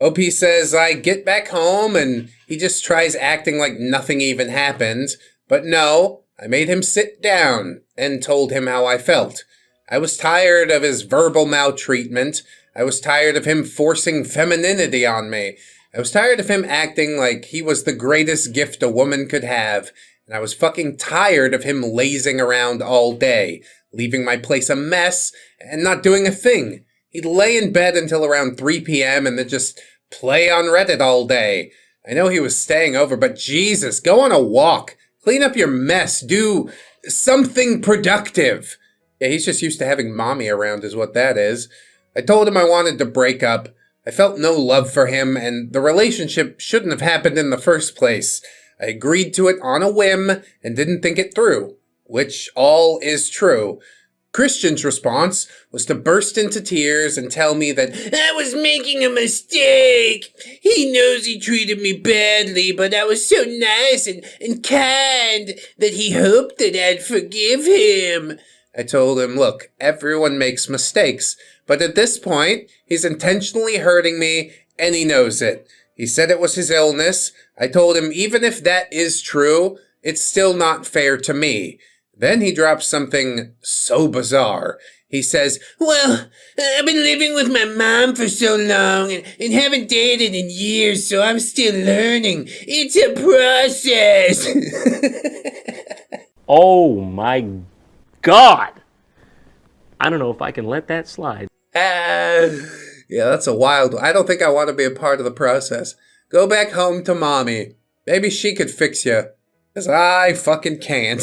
OP says I get back home, and he just tries acting like nothing even happened. But no, I made him sit down and told him how I felt. I was tired of his verbal maltreatment. I was tired of him forcing femininity on me. I was tired of him acting like he was the greatest gift a woman could have. And I was fucking tired of him lazing around all day, leaving my place a mess and not doing a thing. He'd lay in bed until around 3 p.m. and then just play on Reddit all day. I know he was staying over, but Jesus, go on a walk. Clean up your mess. Do something productive. Yeah, he's just used to having mommy around is what that is. I told him I wanted to break up. I felt no love for him, and the relationship shouldn't have happened in the first place. I agreed to it on a whim and didn't think it through, which all is true. Christian's response was to burst into tears and tell me that I was making a mistake. He knows he treated me badly, but I was so nice and kind that he hoped that I'd forgive him. I told him, look, everyone makes mistakes, but at this point, he's intentionally hurting me and he knows it. He said it was his illness. I told him even if that is true, it's still not fair to me. Then he drops something so bizarre. He says, well, I've been living with my mom for so long and haven't dated in years, so I'm still learning. It's a process. Oh my God. I don't know if I can let that slide. Yeah, that's a wild one. I don't think I want to be a part of the process. Go back home to mommy. Maybe she could fix you. Because I fucking can't.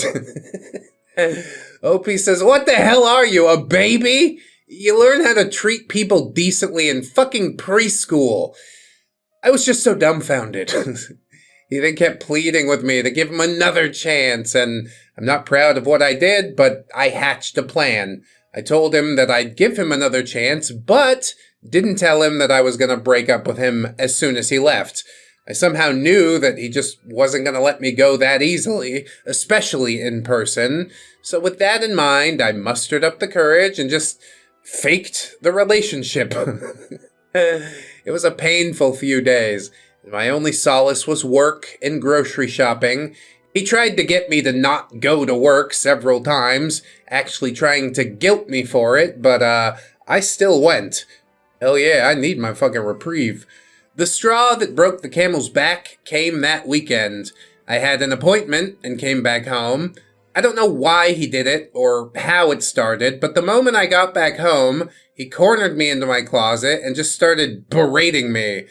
OP says, what the hell are you, a baby? You learn how to treat people decently in fucking preschool. I was just so dumbfounded. He then kept pleading with me to give him another chance, and I'm not proud of what I did, but I hatched a plan. I told him that I'd give him another chance, but didn't tell him that I was going to break up with him as soon as he left. I somehow knew that he just wasn't going to let me go that easily, especially in person. So with that in mind, I mustered up the courage and just faked the relationship. It was a painful few days. My only solace was work and grocery shopping. He tried to get me to not go to work several times, actually trying to guilt me for it, but I still went. Hell yeah, I need my fucking reprieve. The straw that broke the camel's back came that weekend. I had an appointment and came back home. I don't know why he did it or how it started, but the moment I got back home, he cornered me into my closet and just started berating me.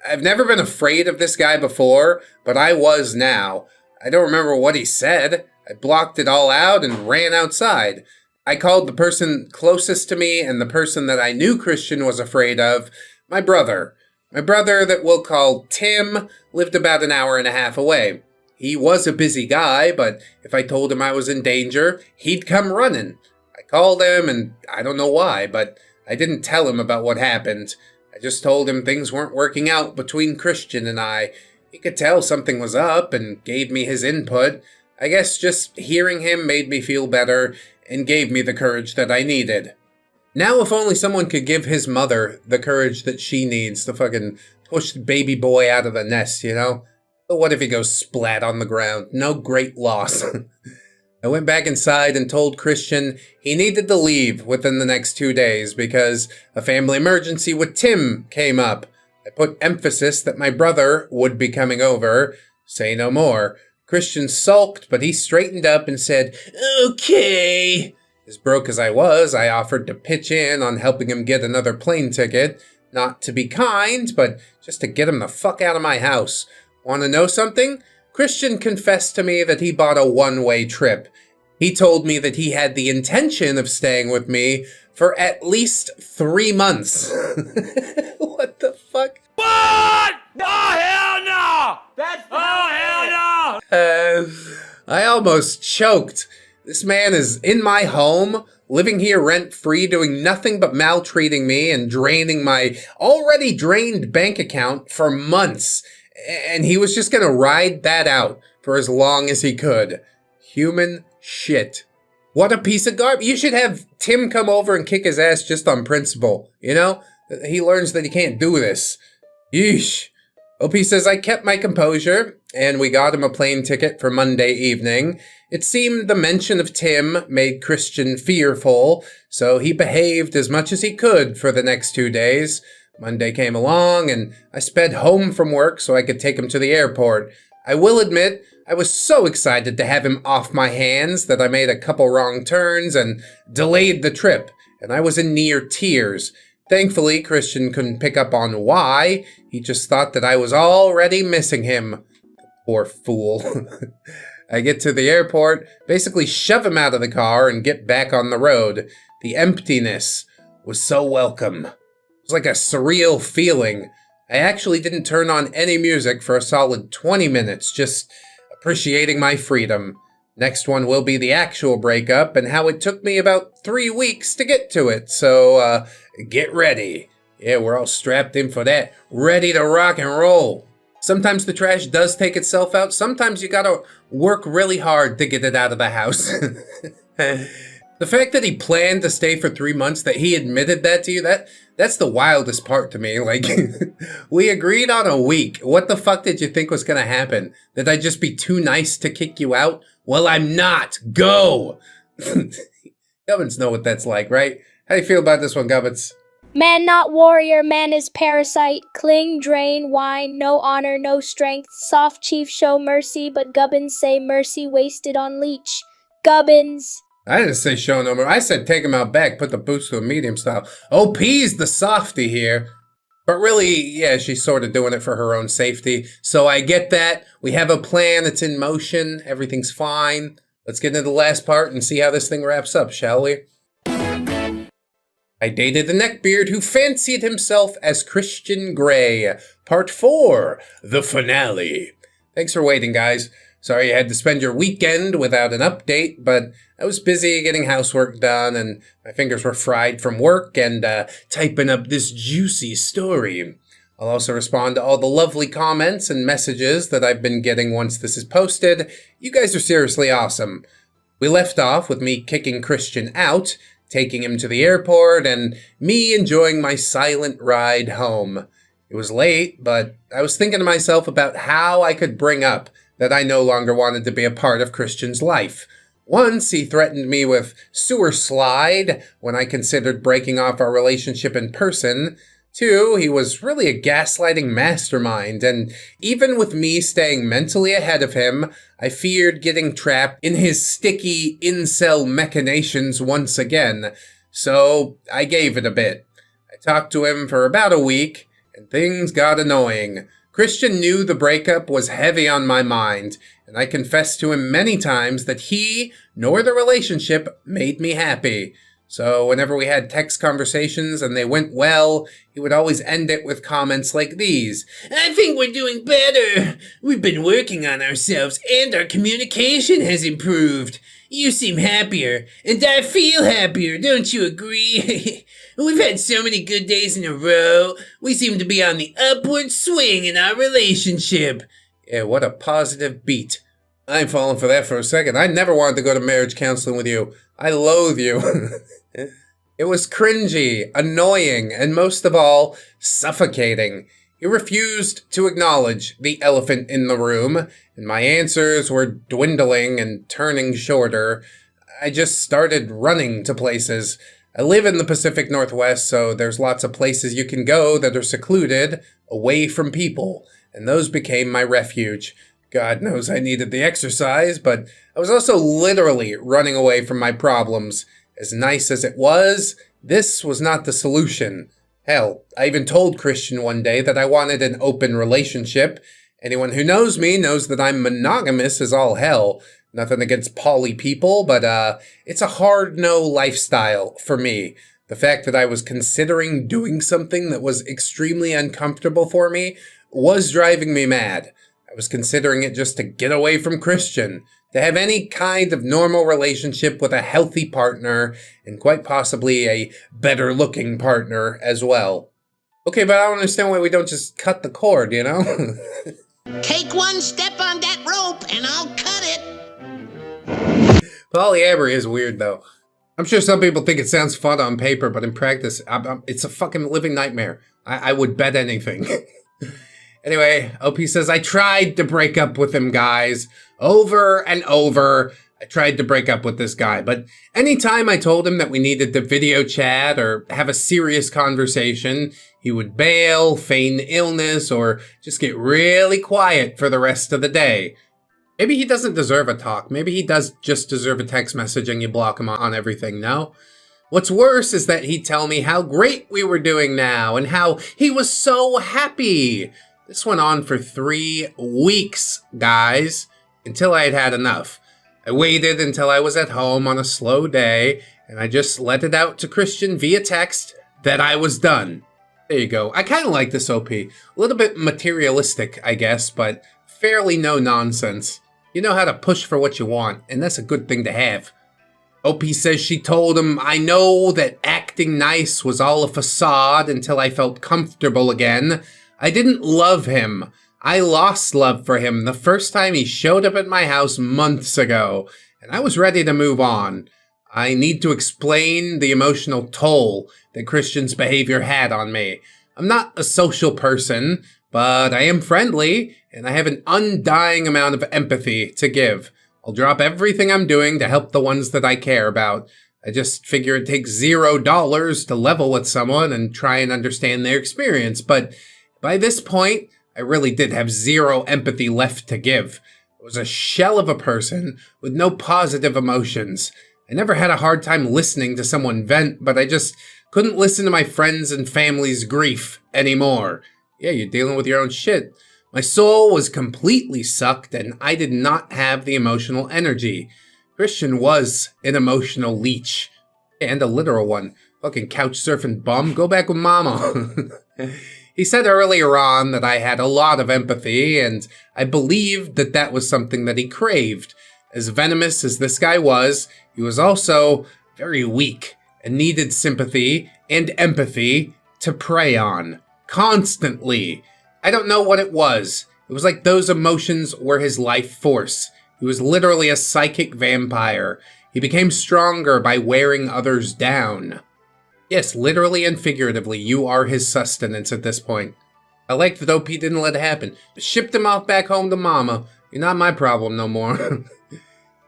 I've never been afraid of this guy before, but I was now. I don't remember what he said. I blocked it all out and ran outside. I called the person closest to me and the person that I knew Christian was afraid of, my brother. My brother that we'll call Tim lived about an hour and a half away. He was a busy guy, but if I told him I was in danger, he'd come running. I called him and I don't know why, but I didn't tell him about what happened. I just told him things weren't working out between Christian and I. He could tell something was up and gave me his input. I guess just hearing him made me feel better, and gave me the courage that I needed. Now if only someone could give his mother the courage that she needs to fucking push the baby boy out of the nest, you know? But what if he goes splat on the ground? No great loss. I went back inside and told Christian he needed to leave within the next 2 days because a family emergency with Tim came up. I put emphasis that my brother would be coming over. Say no more. Christian sulked, but he straightened up and said, "Okay." As broke as I was, I offered to pitch in on helping him get another plane ticket. Not to be kind, but just to get him the fuck out of my house. Want to know something? Christian confessed to me that he bought a one-way trip. He told me that he had the intention of staying with me for at least 3 months. What the fuck? What? Oh, hell no! That's hell no! I almost choked. This man is in my home, living here rent-free, doing nothing but maltreating me and draining my already drained bank account for months. And he was just gonna ride that out for as long as he could. Human shit. What a piece of garbage. You should have Tim come over and kick his ass just on principle, you know? He learns that he can't do this. Yeesh. OP says, I kept my composure, and we got him a plane ticket for Monday evening. It seemed the mention of Tim made Christian fearful, so he behaved as much as he could for the next 2 days. Monday came along, and I sped home from work so I could take him to the airport. I will admit, I was so excited to have him off my hands that I made a couple wrong turns and delayed the trip, and I was in near tears. Thankfully, Christian couldn't pick up on why. He just thought that I was already missing him. Poor fool. I get to the airport, basically shove him out of the car and get back on the road. The emptiness was so welcome. It was like a surreal feeling. I actually didn't turn on any music for a solid 20 minutes, just appreciating my freedom. Next one will be the actual breakup and how it took me about 3 weeks to get to it, so get ready. Yeah, we're all strapped in for that, ready to rock and roll. Sometimes the trash does take itself out, sometimes you gotta work really hard to get it out of the house. The fact that he planned to stay for 3 months, that he admitted that to you, that's the wildest part to me. Like, we agreed on a week. What the fuck did you think was gonna happen? That I'd just be too nice to kick you out? Well, I'm not. Go! Gubbins know what that's like, right? How do you feel about this one, Gubbins? Man not warrior, man is parasite. Cling, drain, whine, no honor, no strength. Soft chief show mercy, but Gubbins say mercy wasted on leech. Gubbins. I didn't say show no more. I said take him out back, put the boots to a medium style. OP's the softy here. But really, yeah, she's sort of doing it for her own safety. So I get that. We have a plan. It's in motion. Everything's fine. Let's get into the last part and see how this thing wraps up, shall we? I dated a neckbeard who fancied himself as Christian Grey. Part 4, the finale. Thanks for waiting, guys. Sorry you had to spend your weekend without an update, but I was busy getting housework done and my fingers were fried from work and typing up this juicy story. I'll also respond to all the lovely comments and messages that I've been getting once this is posted. You guys are seriously awesome. We left off with me kicking Christian out, taking him to the airport, and me enjoying my silent ride home. It was late, but I was thinking to myself about how I could bring up that I no longer wanted to be a part of Christian's life. Once, he threatened me with sewer slide when I considered breaking off our relationship in person. 2, he was really a gaslighting mastermind, and even with me staying mentally ahead of him, I feared getting trapped in his sticky incel machinations once again. So I gave it a bit. I talked to him for about a week, and things got annoying. Christian knew the breakup was heavy on my mind, and I confessed to him many times that he, nor the relationship, made me happy. So whenever we had text conversations and they went well, he would always end it with comments like these. I think we're doing better. We've been working on ourselves and our communication has improved. You seem happier, and I feel happier, don't you agree? We've had so many good days in a row. We seem to be on the upward swing in our relationship. Yeah, what a positive beat. I ain't falling for that for a second. I never wanted to go to marriage counseling with you. I loathe you. It was cringy, annoying, and most of all, suffocating. He refused to acknowledge the elephant in the room, and my answers were dwindling and turning shorter. I just started running to places. I live in the Pacific Northwest, so there's lots of places you can go that are secluded, away from people, and those became my refuge. God knows I needed the exercise, but I was also literally running away from my problems. As nice as it was, this was not the solution. Hell, I even told Christian one day that I wanted an open relationship. Anyone who knows me knows that I'm monogamous as all hell. Nothing against poly people, but it's a hard no lifestyle for me. The fact that I was considering doing something that was extremely uncomfortable for me was driving me mad. I was considering it just to get away from Christian, to have any kind of normal relationship with a healthy partner, and quite possibly a better-looking partner as well. Okay, but I don't understand why we don't just cut the cord, you know? Take one step on that rope and I'll cut it. Polyamory is weird, though. I'm sure some people think it sounds fun on paper, but in practice, it's a fucking living nightmare. I would bet anything. Anyway, OP says, I tried to break up with him, guys. Over and over, I tried to break up with this guy. But anytime I told him that we needed to video chat or have a serious conversation, he would bail, feign illness, or just get really quiet for the rest of the day. Maybe he doesn't deserve a talk. Maybe he does just deserve a text message and you block him on everything, no? What's worse is that he'd tell me how great we were doing now and how he was so happy. This went on for 3 weeks, guys, until I had had enough. I waited until I was at home on a slow day, and I just let it out to Christian via text that I was done. There you go. I kind of like this OP. A little bit materialistic, I guess, but fairly no nonsense. You know how to push for what you want, and that's a good thing to have. OP says she told him, I know that acting nice was all a facade until I felt comfortable again. I didn't love him. I lost love for him the first time he showed up at my house months ago, and I was ready to move on. I need to explain the emotional toll that Christian's behavior had on me. I'm not a social person, but I am friendly, and I have an undying amount of empathy to give. I'll drop everything I'm doing to help the ones that I care about. I just figure it takes $0 to level with someone and try and understand their experience, but by this point, I really did have 0 empathy left to give. I was a shell of a person with no positive emotions. I never had a hard time listening to someone vent, but I just couldn't listen to my friends' and family's grief anymore. Yeah, you're dealing with your own shit. My soul was completely sucked, and I did not have the emotional energy. Christian was an emotional leech. And a literal one. Fucking couch surfing bum. Go back with mama. He said earlier on that I had a lot of empathy, and I believed that that was something that he craved. As venomous as this guy was, he was also very weak and needed sympathy and empathy to prey on. Constantly. I don't know what it was. It was like those emotions were his life force. He was literally a psychic vampire. He became stronger by wearing others down. Yes, literally and figuratively, you are his sustenance at this point. I like that OP didn't let it happen. Shipped him off back home to mama. You're not my problem no more.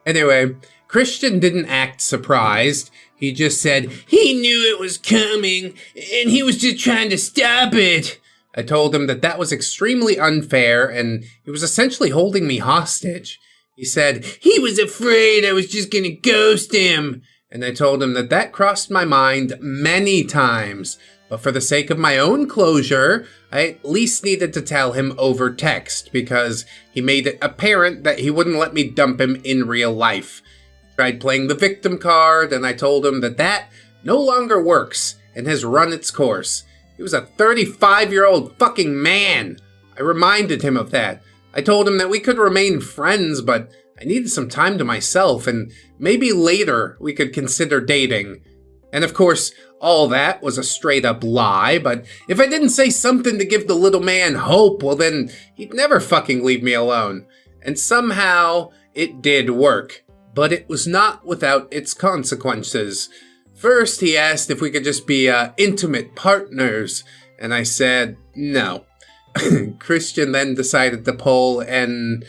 Anyway, Christian didn't act surprised. He just said, he knew it was coming, and he was just trying to stop it. I told him that that was extremely unfair, and he was essentially holding me hostage. He said, he was afraid I was just gonna ghost him. And I told him that that crossed my mind many times, but for the sake of my own closure, I at least needed to tell him over text because he made it apparent that he wouldn't let me dump him in real life. He tried playing the victim card, and I told him that that no longer works and has run its course. He was a 35-year-old fucking man. I reminded him of that. I told him that we could remain friends, but I needed some time to myself, and maybe later we could consider dating. And of course, all that was a straight-up lie, but if I didn't say something to give the little man hope, well then, he'd never fucking leave me alone. And somehow, It did work, but it was not without its consequences. First, he asked if we could just be intimate partners, and I said no. Christian then decided to pull an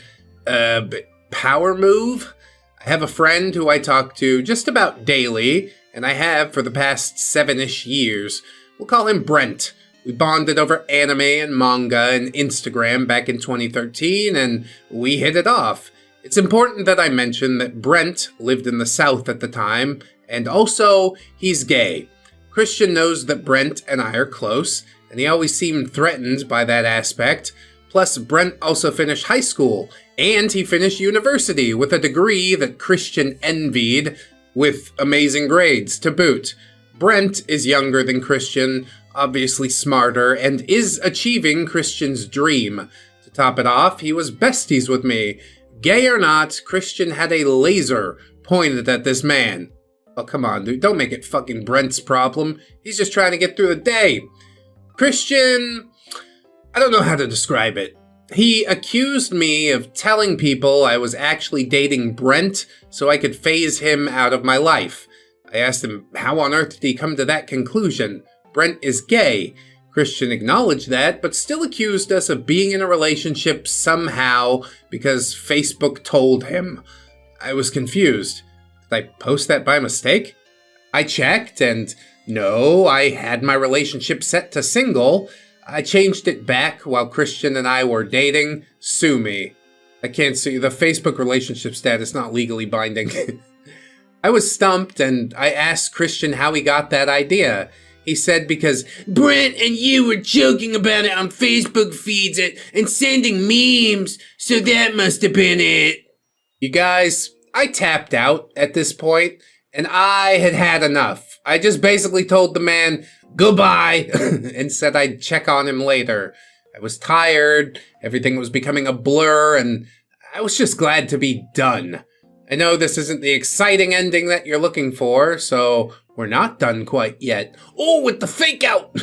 power move. I have a friend who I talk to just about daily, and I have for the past 7-ish years. We'll call him Brent. We bonded over anime and manga and Instagram back in 2013, and we hit it off. It's important that I mention that Brent lived in the South at the time, and also, he's gay. Christian knows that Brent and I are close, and he always seemed threatened by that aspect. Plus, Brent also finished high school, and he finished university with a degree that Christian envied, with amazing grades to boot. Brent is younger than Christian, obviously smarter, and is achieving Christian's dream. To top it off, he was besties with me. Gay or not, Christian had a laser pointed at this man. Oh, come on, dude. Don't make it fucking Brent's problem. He's just trying to get through the day. Christian, I don't know how to describe it. He accused me of telling people I was actually dating Brent so I could phase him out of my life. I asked him, how on earth did he come to that conclusion? Brent is gay. Christian acknowledged that, but still accused us of being in a relationship somehow because Facebook told him. I was confused. Did I post that by mistake? I checked, and no, I had my relationship set to single. I changed it back while Christian and I were dating. Sue me. I can't sue you. The Facebook relationship status not legally binding. I was stumped, and I asked Christian how he got that idea. He said because Brent and you were joking about it on Facebook feeds and sending memes, so that must have been it. You guys, I tapped out at this point, and I had had enough. I just basically told the man, goodbye, and said I'd check on him later. I was tired, everything was becoming a blur, and I was just glad to be done. I know this isn't the exciting ending that you're looking for, so we're not done quite yet. Oh, with the fake out!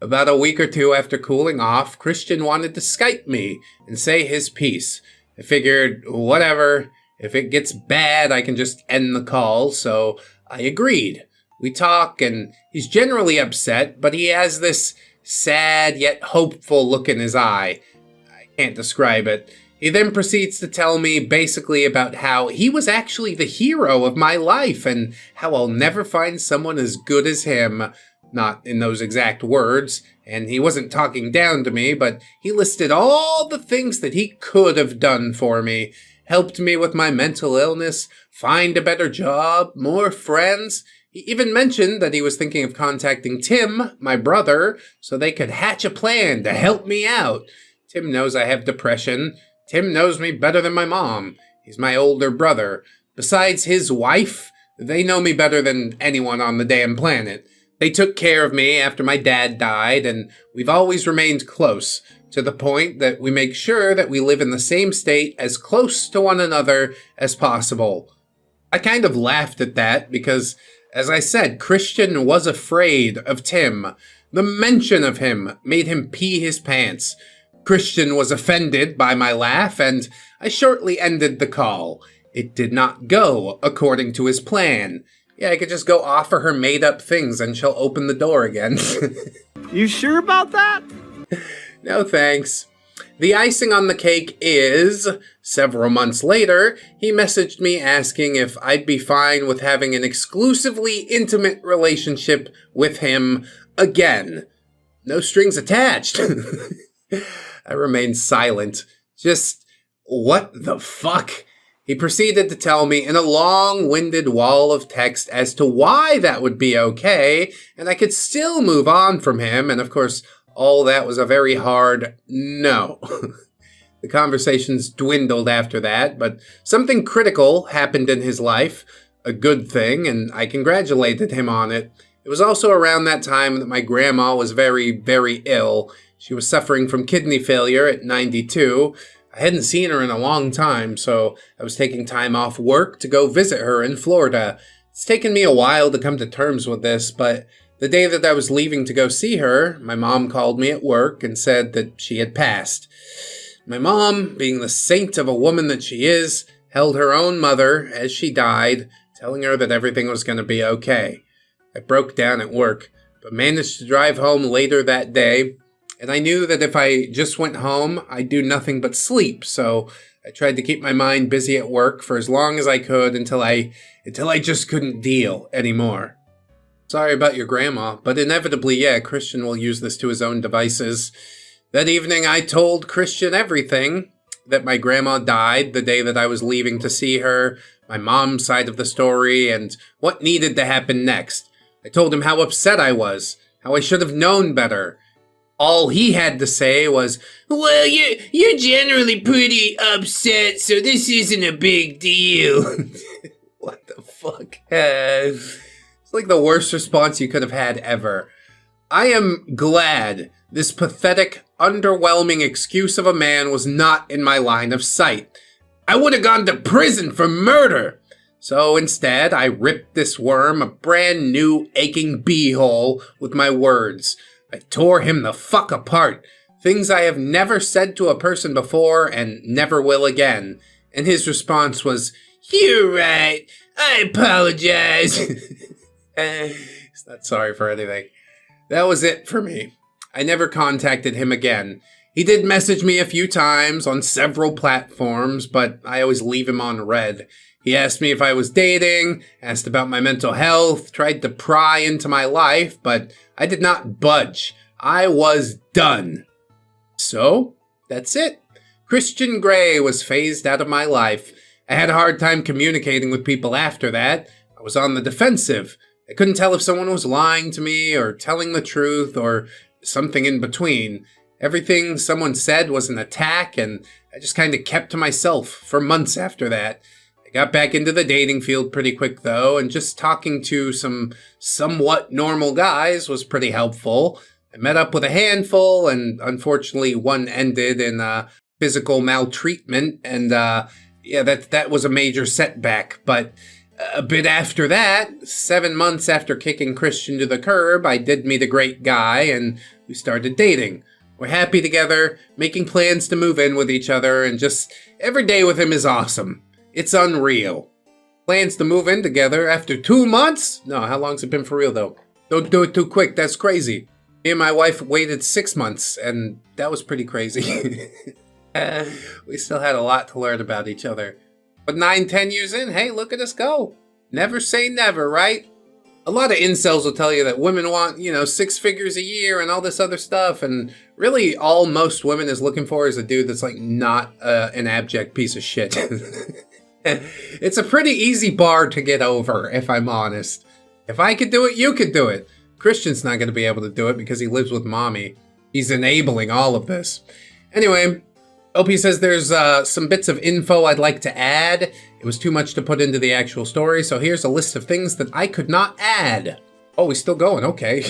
About a week or two after cooling off, Christian wanted to Skype me and say his piece. I figured, whatever, if it gets bad, I can just end the call, so I agreed. We talk, and he's generally upset, but he has this sad yet hopeful look in his eye. I can't describe it. He then proceeds to tell me basically about how he was actually the hero of my life and how I'll never find someone as good as him. Not in those exact words, and he wasn't talking down to me, but he listed all the things that he could have done for me. Helped me with my mental illness, find a better job, more friends. He even mentioned that he was thinking of contacting Tim, my brother, so they could hatch a plan to help me out. Tim knows I have depression. Tim knows me better than my mom. He's my older brother. Besides his wife, they know me better than anyone on the damn planet. They took care of me after my dad died, and we've always remained close, to the point that we make sure that we live in the same state as close to one another as possible. I kind of laughed at that because, as I said, Christian was afraid of Tim. The mention of him made him pee his pants. Christian was offended by my laugh, and I shortly ended the call. It did not go according to his plan. Yeah, I could just go offer her made-up things and she'll open the door again. You sure about that? No thanks. The icing on the cake is, several months later, he messaged me asking if I'd be fine with having an exclusively intimate relationship with him again. No strings attached. I remained silent. Just, what the fuck? He proceeded to tell me in a long-winded wall of text as to why that would be okay, and I could still move on from him, and of course, all that was a very hard no. The conversations dwindled after that, but something critical happened in his life, a good thing, and I congratulated him on it. It was also around that time that my grandma was very, very ill. She was suffering from kidney failure at 92. I hadn't seen her in a long time, so I was taking time off work to go visit her in Florida. It's taken me a while to come to terms with this, but the day that I was leaving to go see her, my mom called me at work and said that she had passed. My mom, being the saint of a woman that she is, held her own mother as she died, telling her that everything was going to be okay. I broke down at work, but managed to drive home later that day, and I knew that if I just went home, I'd do nothing but sleep, so I tried to keep my mind busy at work for as long as I could until I just couldn't deal anymore. Sorry about your grandma, but inevitably, yeah, Christian will use this to his own devices. That evening, I told Christian everything, that my grandma died the day that I was leaving to see her, my mom's side of the story, and what needed to happen next. I told him how upset I was, how I should have known better. All he had to say was, well, you're generally pretty upset, so this isn't a big deal. What the fuck? It's like the worst response you could have had ever. I am glad this pathetic, underwhelming excuse of a man was not in my line of sight. I would have gone to prison for murder. So instead, I ripped this worm a brand new aching beehole with my words. I tore him the fuck apart. Things I have never said to a person before and never will again. And his response was, "You're right. I apologize." He's not sorry for anything. That was it for me. I never contacted him again. He did message me a few times on several platforms, but I always leave him on red. He asked me if I was dating, asked about my mental health, tried to pry into my life, but I did not budge. I was done. So, that's it. Christian Grey was phased out of my life. I had a hard time communicating with people after that. I was on the defensive. I couldn't tell if someone was lying to me or telling the truth or something in between. Everything someone said was an attack, and I just kind of kept to myself for months after that. I got back into the dating field pretty quick, though, and just talking to some somewhat normal guys was pretty helpful. I met up with a handful, and unfortunately one ended in physical maltreatment, and that was a major setback. But a bit after that, 7 months after kicking Christian to the curb, I did meet a great guy, and we started dating. We're happy together, making plans to move in with each other, and just every day with him is awesome. It's unreal. Plans to move in together after 2 months? No, how long's it been for real, though? Don't do it too quick, that's crazy. Me and my wife waited 6 months, and that was pretty crazy. We still had a lot to learn about each other. But 9-10 years in, hey, look at us go. Never say never, right? A lot of incels will tell you that women want, 6 figures a year and all this other stuff, and really all most women is looking for is a dude that's like not an abject piece of shit. It's a pretty easy bar to get over, if I'm honest. If I could do it, you could do it. Christian's not going to be able to do it because he lives with mommy. He's enabling all of this. Anyway, OP says there's some bits of info I'd like to add. It was too much to put into the actual story, so here's a list of things that I could not add. Oh, he's still going, okay.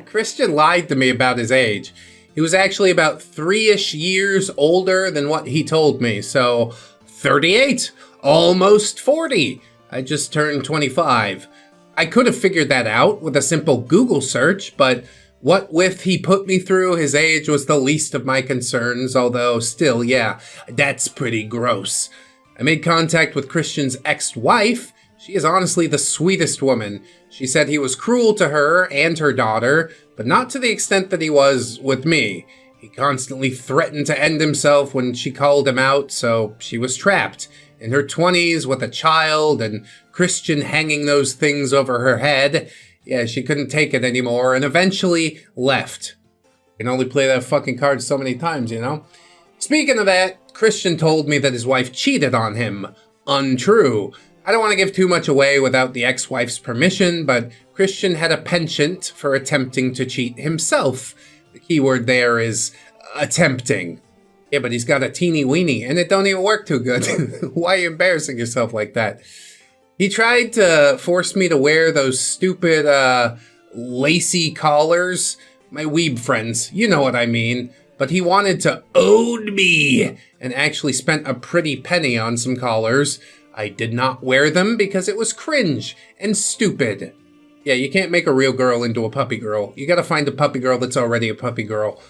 Christian lied to me about his age. He was actually about 3-ish years older than what he told me, so 38, almost 40. I just turned 25. I could have figured that out with a simple Google search, but what with he put me through, his age was the least of my concerns, although still, yeah, that's pretty gross. I made contact with Christian's ex-wife. She is honestly the sweetest woman. She said he was cruel to her and her daughter, but not to the extent that he was with me. He constantly threatened to end himself when she called him out, so she was trapped in her 20s with a child and Christian hanging those things over her head. Yeah, she couldn't take it anymore and eventually left. You can only play that fucking card so many times, Speaking of that, Christian told me that his wife cheated on him. Untrue. I don't want to give too much away without the ex-wife's permission, but Christian had a penchant for attempting to cheat himself. The key word there is attempting. Yeah, but he's got a teeny weeny and it don't even work too good. Why are you embarrassing yourself like that? He tried to force me to wear those stupid, lacy collars. My weeb friends, you know what I mean. But he wanted to own me and actually spent a pretty penny on some collars. I did not wear them because it was cringe and stupid. Yeah, you can't make a real girl into a puppy girl. You gotta find a puppy girl that's already a puppy girl.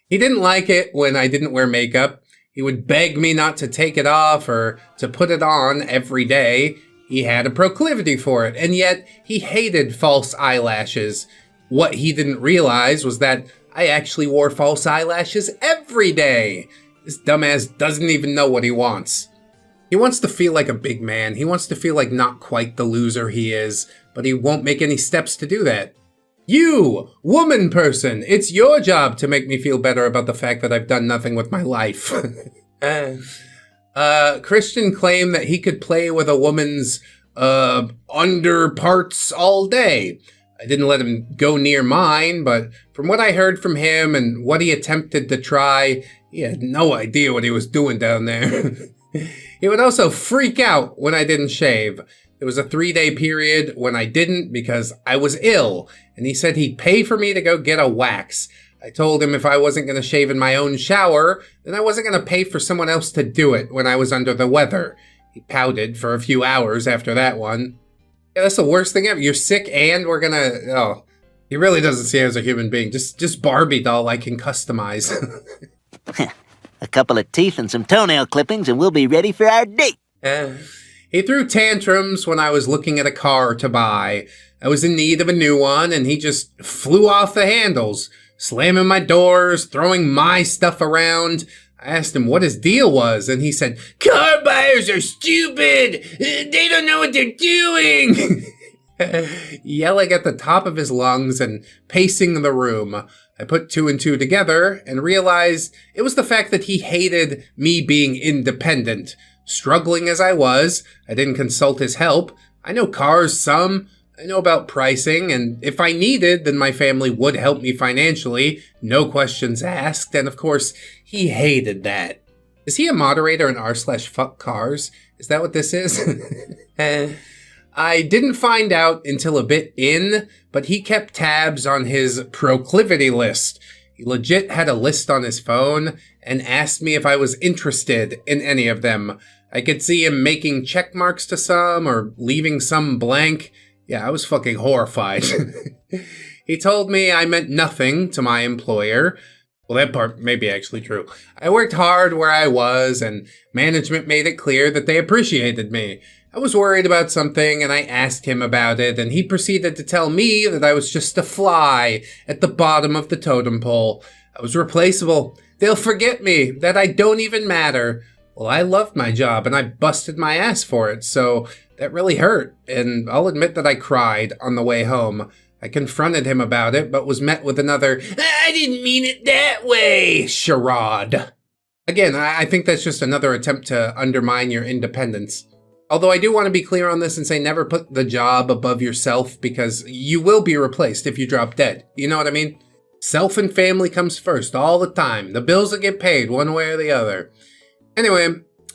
He didn't like it when I didn't wear makeup. He would beg me not to take it off or to put it on every day. He had a proclivity for it, and yet he hated false eyelashes. What he didn't realize was that I actually wore false eyelashes every day. This dumbass doesn't even know what he wants. He wants to feel like a big man. He wants to feel like not quite the loser he is, but he won't make any steps to do that. You, woman person, it's your job to make me feel better about the fact that I've done nothing with my life. Christian claimed that he could play with a woman's under parts all day. I didn't let him go near mine, but from what I heard from him and what he attempted to try, he had no idea what he was doing down there. He would also freak out when I didn't shave. There was a 3-day period when I didn't because I was ill, and he said he'd pay for me to go get a wax. I told him if I wasn't going to shave in my own shower, then I wasn't going to pay for someone else to do it when I was under the weather. He pouted for a few hours after that one. Yeah, that's the worst thing ever. You're sick and we're gonna... Oh, he really doesn't see her as a human being. Just Barbie doll I can customize. A couple of teeth and some toenail clippings and we'll be ready for our date. He threw tantrums when I was looking at a car to buy. I was in need of a new one, and he just flew off the handles, slamming my doors, throwing my stuff around. I asked him what his deal was, and he said, "Car buyers are stupid! They don't know what they're doing!" Yelling at the top of his lungs and pacing the room. I put 2 and 2 together and realized it was the fact that he hated me being independent. Struggling as I was, I didn't consult his help. I know cars some, I know about pricing, and if I needed, then my family would help me financially, no questions asked, and of course, he hated that. Is he a moderator in r/fuckcars? Is that what this is? I didn't find out until a bit in, but he kept tabs on his proclivity list. He legit had a list on his phone and asked me if I was interested in any of them. I could see him making check marks to some or leaving some blank. Yeah, I was fucking horrified. He told me I meant nothing to my employer. Well, that part may be actually true. I worked hard where I was, and management made it clear that they appreciated me. I was worried about something, and I asked him about it, and he proceeded to tell me that I was just a fly at the bottom of the totem pole. I was replaceable. They'll forget me, that I don't even matter. Well, I loved my job, and I busted my ass for it, so that really hurt, and I'll admit that I cried on the way home. I confronted him about it, but was met with another, "I didn't mean it that way," charade. Again, I think that's just another attempt to undermine your independence. Although I do want to be clear on this and say never put the job above yourself, because you will be replaced if you drop dead. You know what I mean? Self and family comes first all the time. The bills will get paid one way or the other. Anyway,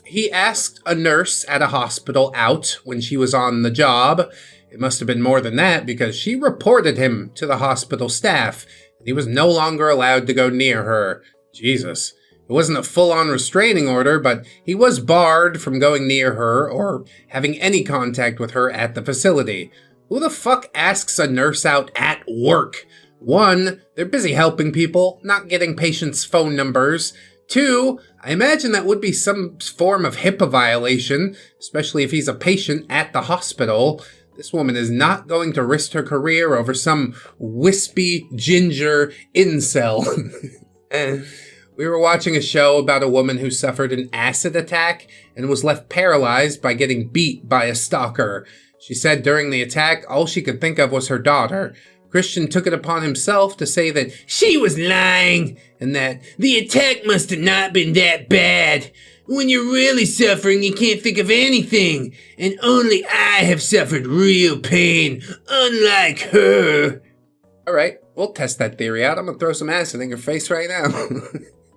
he asked a nurse at a hospital out when she was on the job. It must have been more than that because she reported him to the hospital staff, and he was no longer allowed to go near her. Jesus. It wasn't a full-on restraining order, but he was barred from going near her or having any contact with her at the facility. Who the fuck asks a nurse out at work? 1, they're busy helping people, not getting patients' phone numbers. 2, I imagine that would be some form of HIPAA violation, especially if he's a patient at the hospital. This woman is not going to risk her career over some wispy ginger incel. We were watching a show about a woman who suffered an acid attack and was left paralyzed by getting beat by a stalker. She said during the attack, all she could think of was her daughter. Christian took it upon himself to say that she was lying and that the attack must have not been that bad. When you're really suffering, you can't think of anything, and only I have suffered real pain, unlike her. All right, we'll test that theory out. I'm gonna throw some acid in your face right now.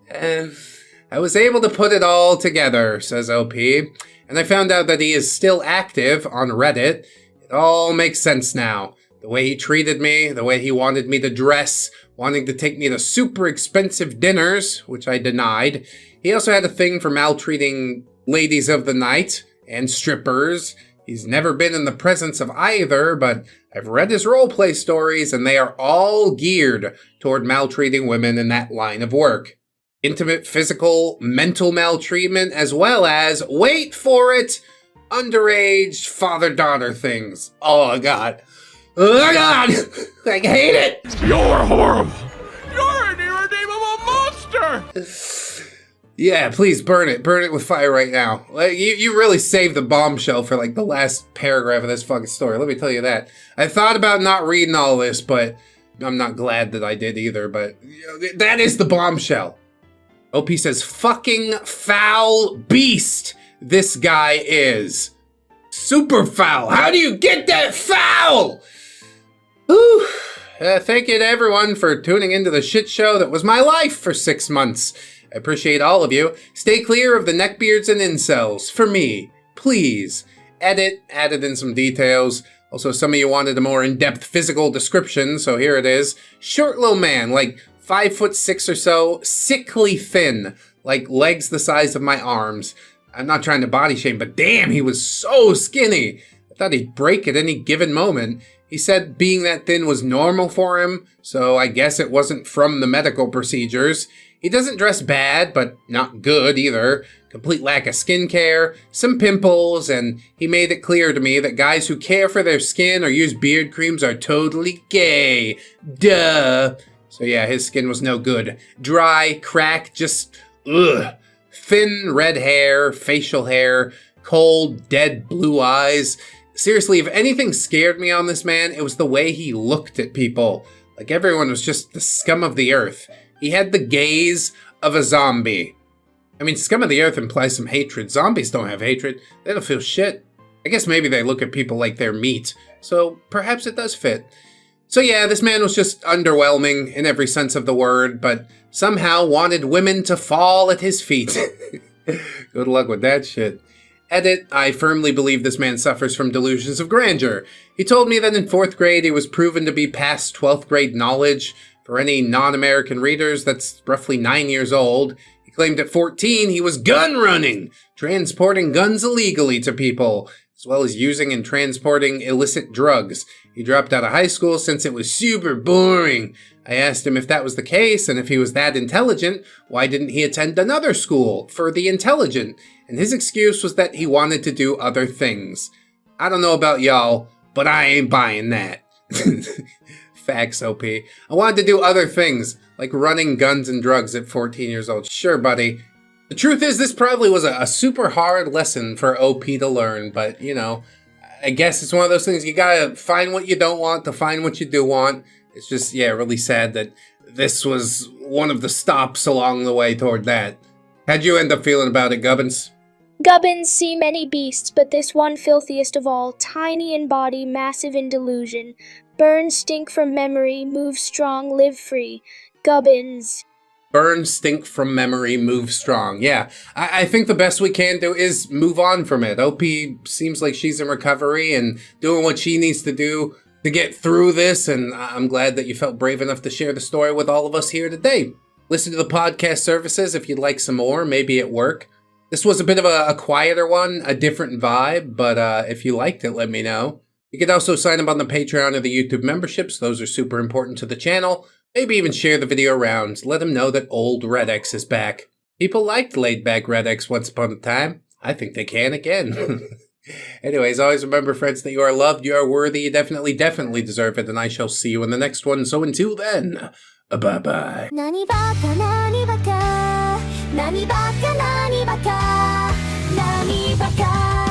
And I was able to put it all together, says OP, and I found out that he is still active on Reddit. It all makes sense now. The way he treated me, the way he wanted me to dress, wanting to take me to super expensive dinners, which I denied. He also had a thing for maltreating ladies of the night and strippers. He's never been in the presence of either, but I've read his roleplay stories and they are all geared toward maltreating women in that line of work. Intimate, physical, mental maltreatment, as well as, wait for it, underage father-daughter things. Oh, God. Oh, God! I hate it! You're horrible. You're an irredeemable monster. Yeah, please burn it. Burn it with fire right now. You really saved the bombshell for like the last paragraph of this fucking story. Let me tell you that. I thought about not reading all this, but I'm not glad that I did either. But that is the bombshell. OP says, fucking foul beast this guy is. Super foul. How do you get that foul? Whew. Thank you to everyone for tuning into the shit show that was my life for 6 months. I appreciate all of you. Stay clear of the neckbeards and incels. For me, please. Added in some details. Also, some of you wanted a more in-depth physical description, so here it is. Short little man, like 5'6" or so, sickly thin, like legs the size of my arms. I'm not trying to body shame, but damn, he was so skinny. I thought he'd break at any given moment. He said being that thin was normal for him, so I guess it wasn't from the medical procedures. He doesn't dress bad, but not good either. Complete lack of skincare, some pimples, and he made it clear to me that guys who care for their skin or use beard creams are totally gay. Duh. So yeah, his skin was no good. Dry, cracked, just ugh. Thin red hair, facial hair, cold, dead blue eyes. Seriously, if anything scared me on this man, it was the way he looked at people. Like everyone was just the scum of the earth. He had the gaze of a zombie. I mean, scum of the earth implies some hatred. Zombies don't have hatred. They don't feel shit. I guess maybe they look at people like they're meat. So perhaps it does fit. So yeah, this man was just underwhelming in every sense of the word, but somehow wanted women to fall at his feet. Good luck with that shit. Edit, I firmly believe this man suffers from delusions of grandeur. He told me that in 4th grade he was proven to be past 12th grade knowledge. For any non-American readers, that's roughly 9 years old. He claimed at 14 he was gun running, transporting guns illegally to people, as well as using and transporting illicit drugs. He dropped out of high school since it was super boring. I asked him if that was the case, and if he was that intelligent, why didn't he attend another school for the intelligent? And his excuse was that he wanted to do other things. I don't know about y'all, but I ain't buying that. Facts, OP. I wanted to do other things, like running guns and drugs at 14 years old. Sure, buddy. The truth is, this probably was a super hard lesson for OP to learn, but, you know, I guess it's one of those things, you gotta find what you don't want to find what you do want. It's just, yeah, really sad that this was one of the stops along the way toward that. How'd you end up feeling about it, Gubbins? Gubbins see many beasts, but this one filthiest of all, tiny in body, massive in delusion. Burn, stink from memory, move strong, live free. Gubbins. Burn, stink from memory, move strong. Yeah, I think the best we can do is move on from it. OP seems like she's in recovery and doing what she needs to do to get through this, and I'm glad that you felt brave enough to share the story with all of us here today. Listen to the podcast services if you'd like some more, maybe at work. This was a bit of a quieter one, a different vibe, but if you liked it, let me know. You could also sign up on the Patreon or the YouTube memberships. Those are super important to the channel. Maybe even share the video around. Let them know that old ReddX is back. People liked laid-back ReddX once upon a time. I think they can again. Anyways, always remember, friends, that you are loved, you are worthy, you definitely deserve it, and I shall see you in the next one. So until then, bye-bye. Nani baka, nani baka, nani baka, nani baka, nani baka.